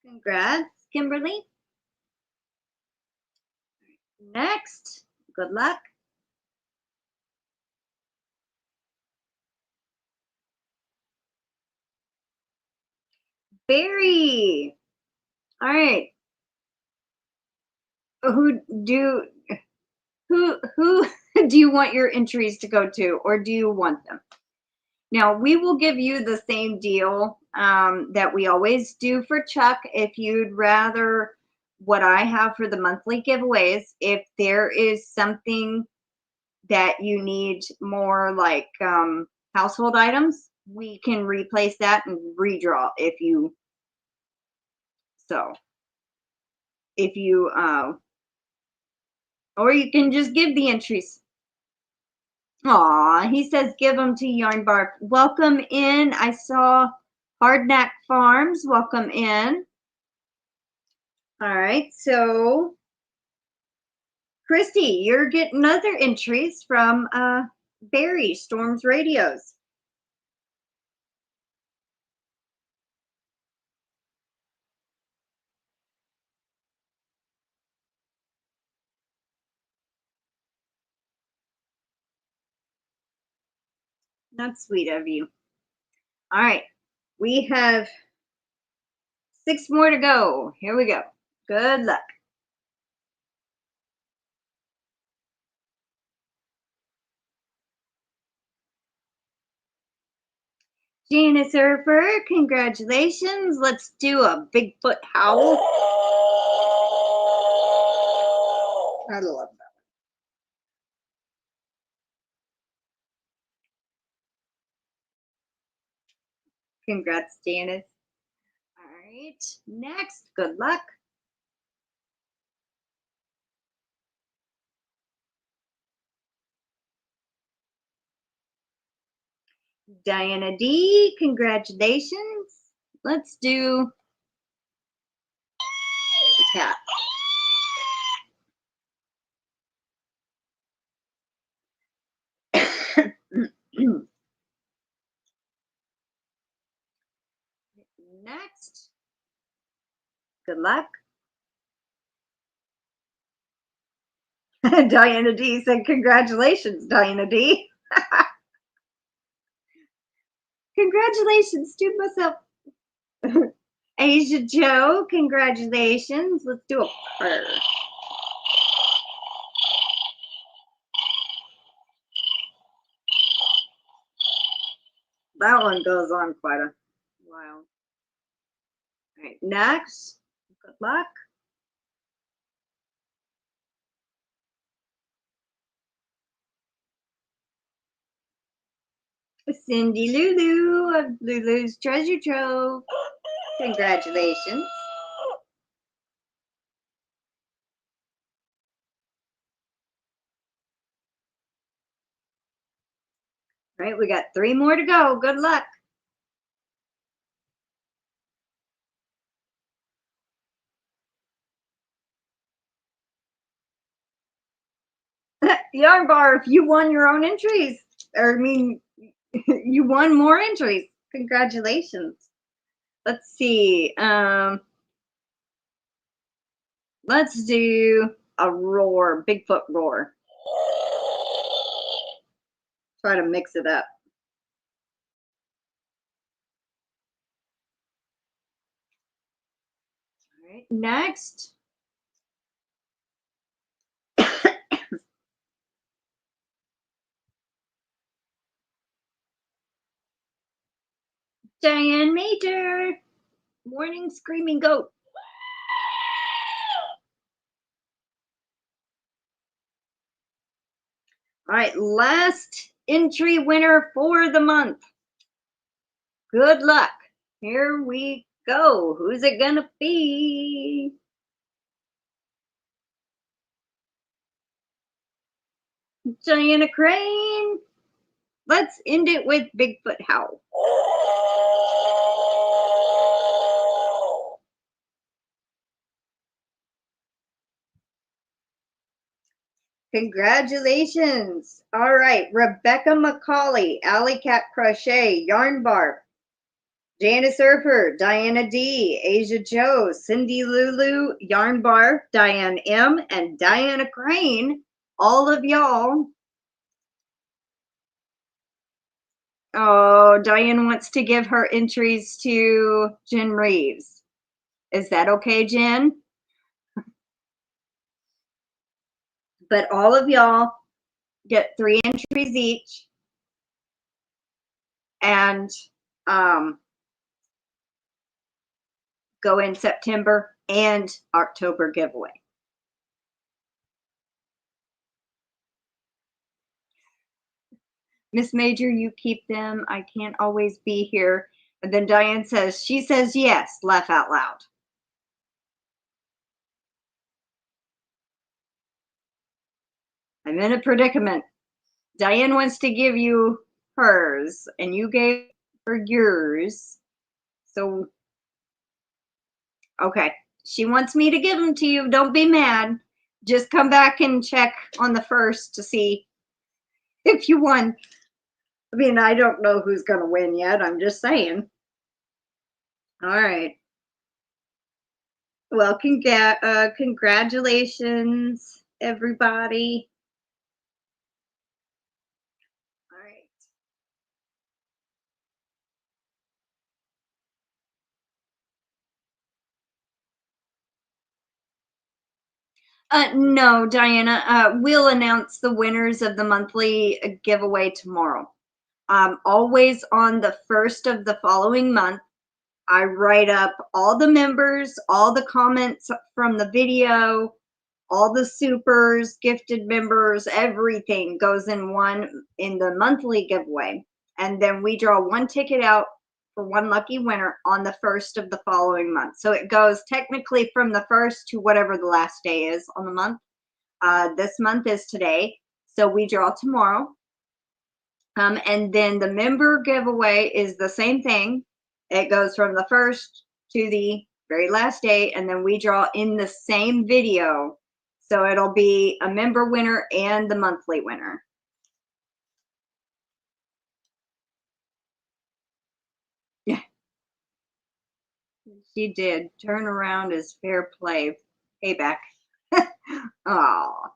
Congrats, Kimberly. Next, good luck. Barry. All right. Who do you want your entries to go to, or do you want them? Now, we will give you the same deal that we always do for Chuck. If you'd rather what I have for the monthly giveaways, if there is something that you need more like household items, we can replace that and redraw if you or you can just give the entries. Aw, he says give them to Yarn Bark. Welcome in. I saw Hardknack Farms. Welcome in. All right, so Christy, you're getting other entries from Barry, Storms Radios. That's sweet of you. All right, we have 6 more to go. Here we go. Good luck. Janice Surfer, congratulations. Let's do a Bigfoot howl. I love that. Congrats, Janice. All right, next, good luck. Diana D, congratulations. Let's do the cat. Next, good luck. Diana D said, congratulations, Diana D. Congratulations to myself. Asia Joe, congratulations. Let's do a purr. That one goes on quite a while. All right, next. Good luck. Cindy Lulu of Lulu's Treasure Trove. Congratulations. All right, we got 3 more to go. Good luck. Yarn Barf, you won your own entries. Or, I mean, you won more entries. Congratulations. Let's see. Let's do a roar, Bigfoot roar. Try to mix it up. All right, next. Diane Major. Morning Screaming Goat. All right, last entry winner for the month. Good luck. Here we go. Who's it gonna be? Diana Crane. Let's end it with Bigfoot Howl. Congratulations. All right, Rebecca McCauley, Alley Cat Crochet, Yarn Bar, Janice Urfer, Diana D, Asia Joe, Cindy Lulu, Yarn Bar, Diane M, and Diana Crane. All of y'all. Oh, Diane wants to give her entries to Jen Reeves. Is that okay, Jen? But all of y'all get 3 entries each, and go in September and October giveaway. Miss Major, you keep them. I can't always be here. And then Diane says, she says yes, laugh out loud. I'm in a predicament. Diane wants to give you hers, and you gave her yours. So, okay. She wants me to give them to you. Don't be mad. Just come back and check on the 1st to see if you won. I mean, I don't know who's going to win yet. I'm just saying. All right. Well, congratulations, everybody. All right. No, Diana, we'll announce the winners of the monthly giveaway tomorrow. Always on the 1st of the following month, I write up all the members, all the comments from the video, all the supers, gifted members, everything goes in the monthly giveaway. And then we draw 1 ticket out for 1 lucky winner on the 1st of the following month. So it goes technically from the 1st to whatever the last day is on the month. This month is today. So we draw tomorrow. And then the member giveaway is the same thing. It goes from the 1st to the very last day, and then we draw in the same video. So it'll be a member winner and the monthly winner. Yeah. She did. Turn around is fair play. Payback. Aw.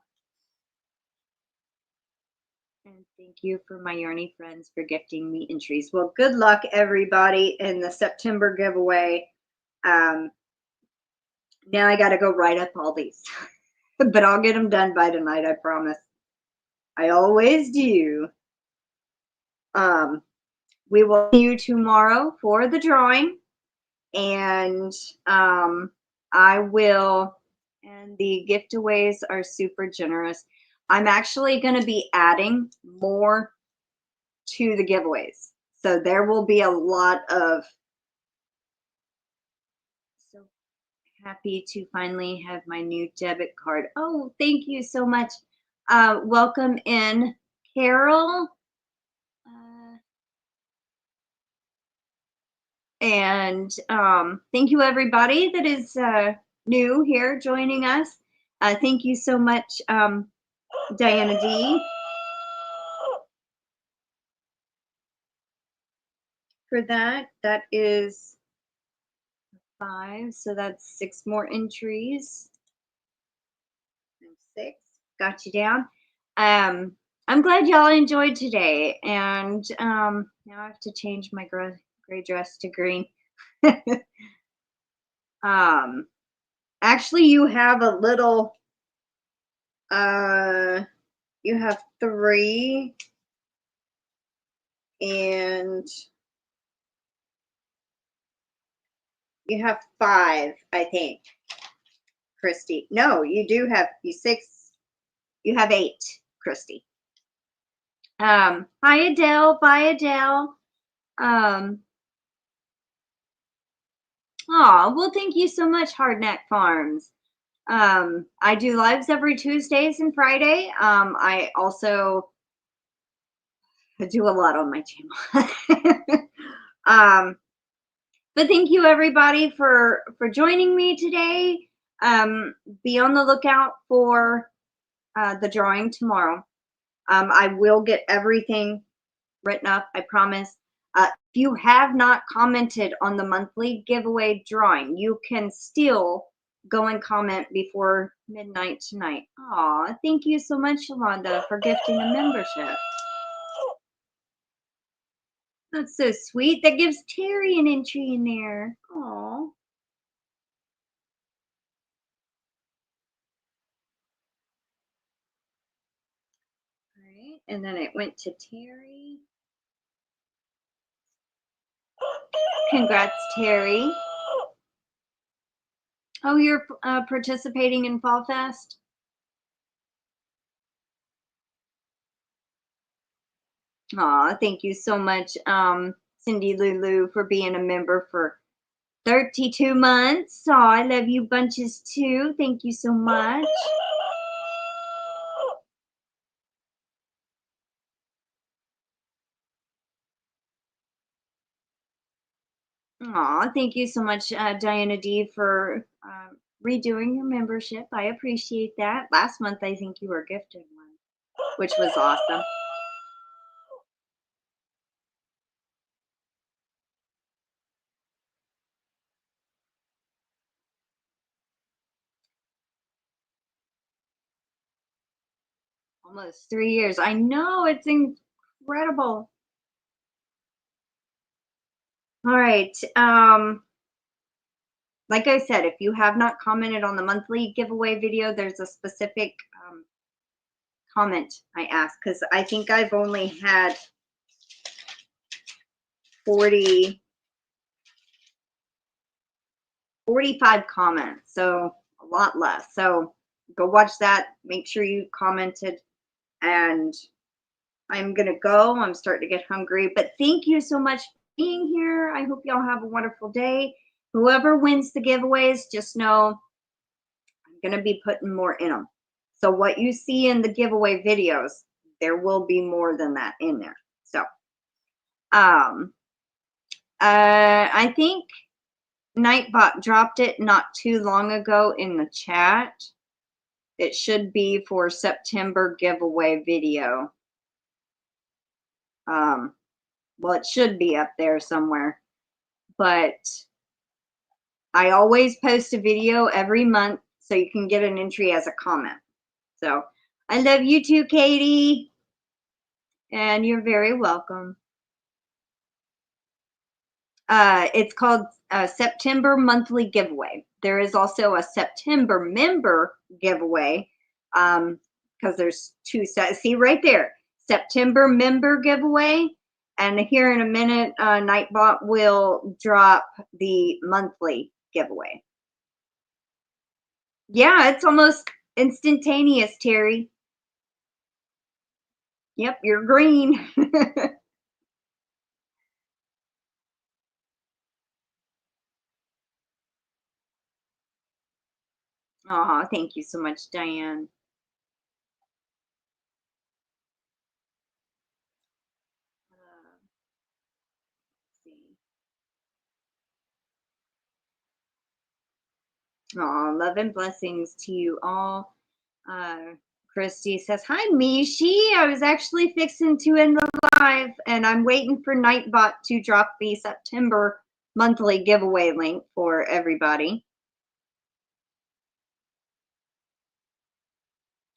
And thank you for my Yarny friends for gifting me entries. Well, good luck, everybody, in the September giveaway. Now I got to go write up all these. But I'll get them done by tonight, I promise. I always do. we will see you tomorrow for the drawing, and I will, and the giveaways are super generous. I'm actually going to be adding more to the giveaways. So there will be a lot of, so happy to finally have my new debit card. Oh, thank you so much. Welcome in, Carol. And thank you everybody that is new here joining us. Thank you so much, Diana D, for that. That is 5, so that's 6 more entries. 6, got you down. I'm glad y'all enjoyed today, and now I have to change my gray dress to green. Actually, you have a little, you have 3, and you have 5, I think, Christy. No, you do have 6. You have 8, Christy. Hi, Adele. Bye, Adele. Oh, well, thank you so much, Hardneck Farms. I do lives every Tuesdays and Friday. I also do a lot on my channel. But thank you everybody for joining me today. Be on the lookout for the drawing tomorrow. I will get everything written up, I promise. If you have not commented on the monthly giveaway drawing, you can still go and comment before midnight tonight. Aw, thank you so much, Yolanda, for gifting a membership. That's so sweet. That gives Terry an entry in there. Aw. All right, and then it went to Terry. Congrats, Terry. Oh, you're participating in Fall Fest? Aw, thank you so much, Cindy Lulu, for being a member for 32 months. Aw, I love you bunches too. Thank you so much. Aw, thank you so much, Diana D, for redoing your membership. I appreciate that. Last month, I think you were gifted one, which was awesome. Almost 3 years. I know, it's incredible. All right. Like I said, if you have not commented on the monthly giveaway video, there's a specific comment I ask, because I think I've only had 45 comments, so a lot less. So go watch that. Make sure you commented, and I'm gonna go. I'm starting to get hungry, but thank you so much for being here. I hope y'all have a wonderful day. Whoever wins the giveaways, just know I'm gonna be putting more in them. So what you see in the giveaway videos, there will be more than that in there. So I think Nightbot dropped it not too long ago in the chat. It should be for September giveaway video. Well, it should be up there somewhere, but I always post a video every month so you can get an entry as a comment. So I love you too, Katie, and you're very welcome. It's called September monthly giveaway. There is also a September member giveaway, because there's 2 sets. See right there, September member giveaway, And here in a minute, Nightbot will drop the monthly giveaway. Yeah, it's almost instantaneous, Terry. Yep, you're green. Oh, thank you so much, Diane. Oh, love and blessings to you all. Christy says, hi, Michi. I was actually fixing to end the live, and I'm waiting for Nightbot to drop the September monthly giveaway link for everybody.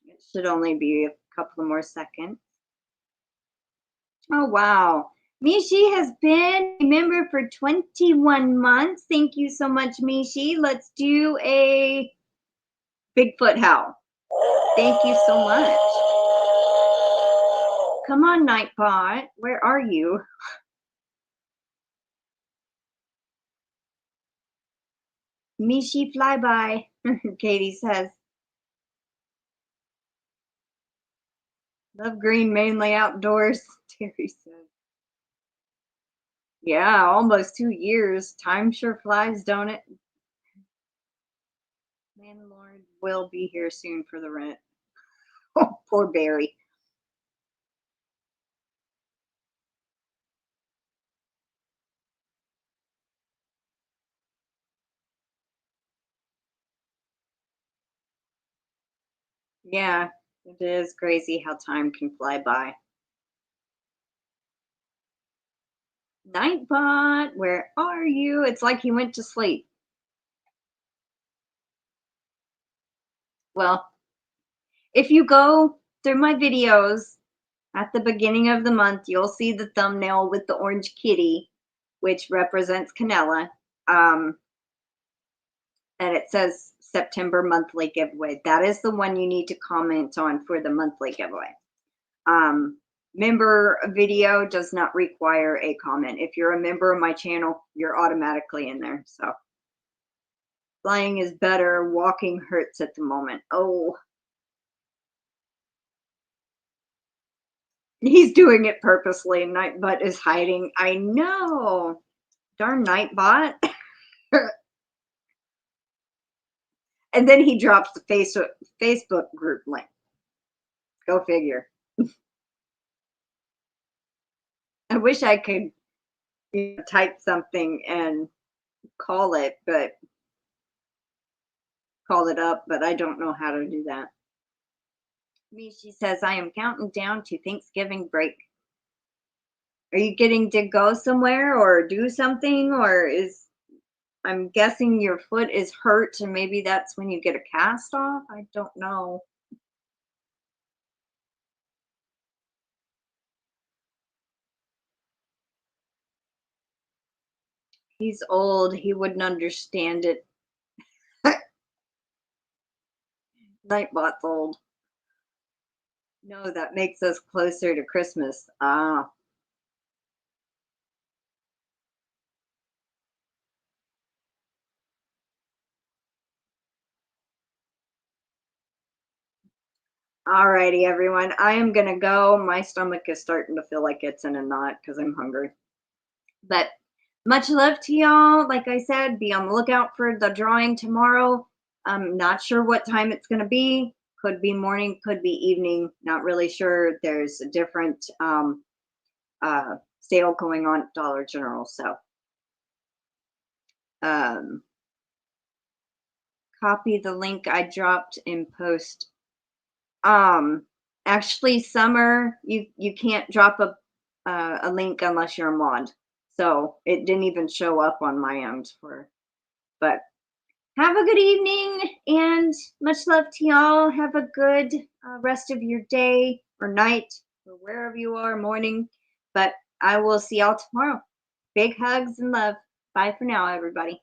It should only be a couple more seconds. Oh, wow. Michi has been a member for 21 months. Thank you so much, Michi. Let's do a Bigfoot howl. Thank you so much. Come on, Nightbot. Where are you? Michi flyby, Katie says. Love green mainly outdoors, Terry says. Yeah, almost 2 years. Time sure flies, don't it? Landlord will be here soon for the rent. Oh, poor Barry. Yeah, it is crazy how time can fly by. Nightbot, where are you? It's like he went to sleep. Well, if you go through my videos at the beginning of the month, you'll see the thumbnail with the orange kitty, which represents Canella. And it says September monthly giveaway. That is the one you need to comment on for the monthly giveaway. Member video does not require a comment. If you're a member of my channel, you're automatically in there. So flying is better. Walking hurts at the moment. Oh, he's doing it purposely. Nightbot is hiding. I know. Darn Nightbot. And then he drops the Facebook group link. Go figure. I wish I could type something and call it up, but I don't know how to do that. Michi says, I am counting down to Thanksgiving break. Are you getting to go somewhere or do something, or I'm guessing your foot is hurt and maybe that's when you get a cast off? I don't know. He's old. He wouldn't understand it. Nightbot's old. No, that makes us closer to Christmas. Ah. Alrighty, everyone. I am going to go. My stomach is starting to feel like it's in a knot because I'm hungry. But much love to y'all. Like I said, be on the lookout for the drawing tomorrow. I'm not sure what time it's going to be. Could be morning, could be evening. Not really sure. There's a different sale going on at Dollar General. So copy the link I dropped in post. Actually, Summer, you can't drop a link unless you're a mod. So it didn't even show up on my end but have a good evening and much love to y'all. Have a good rest of your day or night or wherever you are, morning. But I will see y'all tomorrow. Big hugs and love. Bye for now, everybody.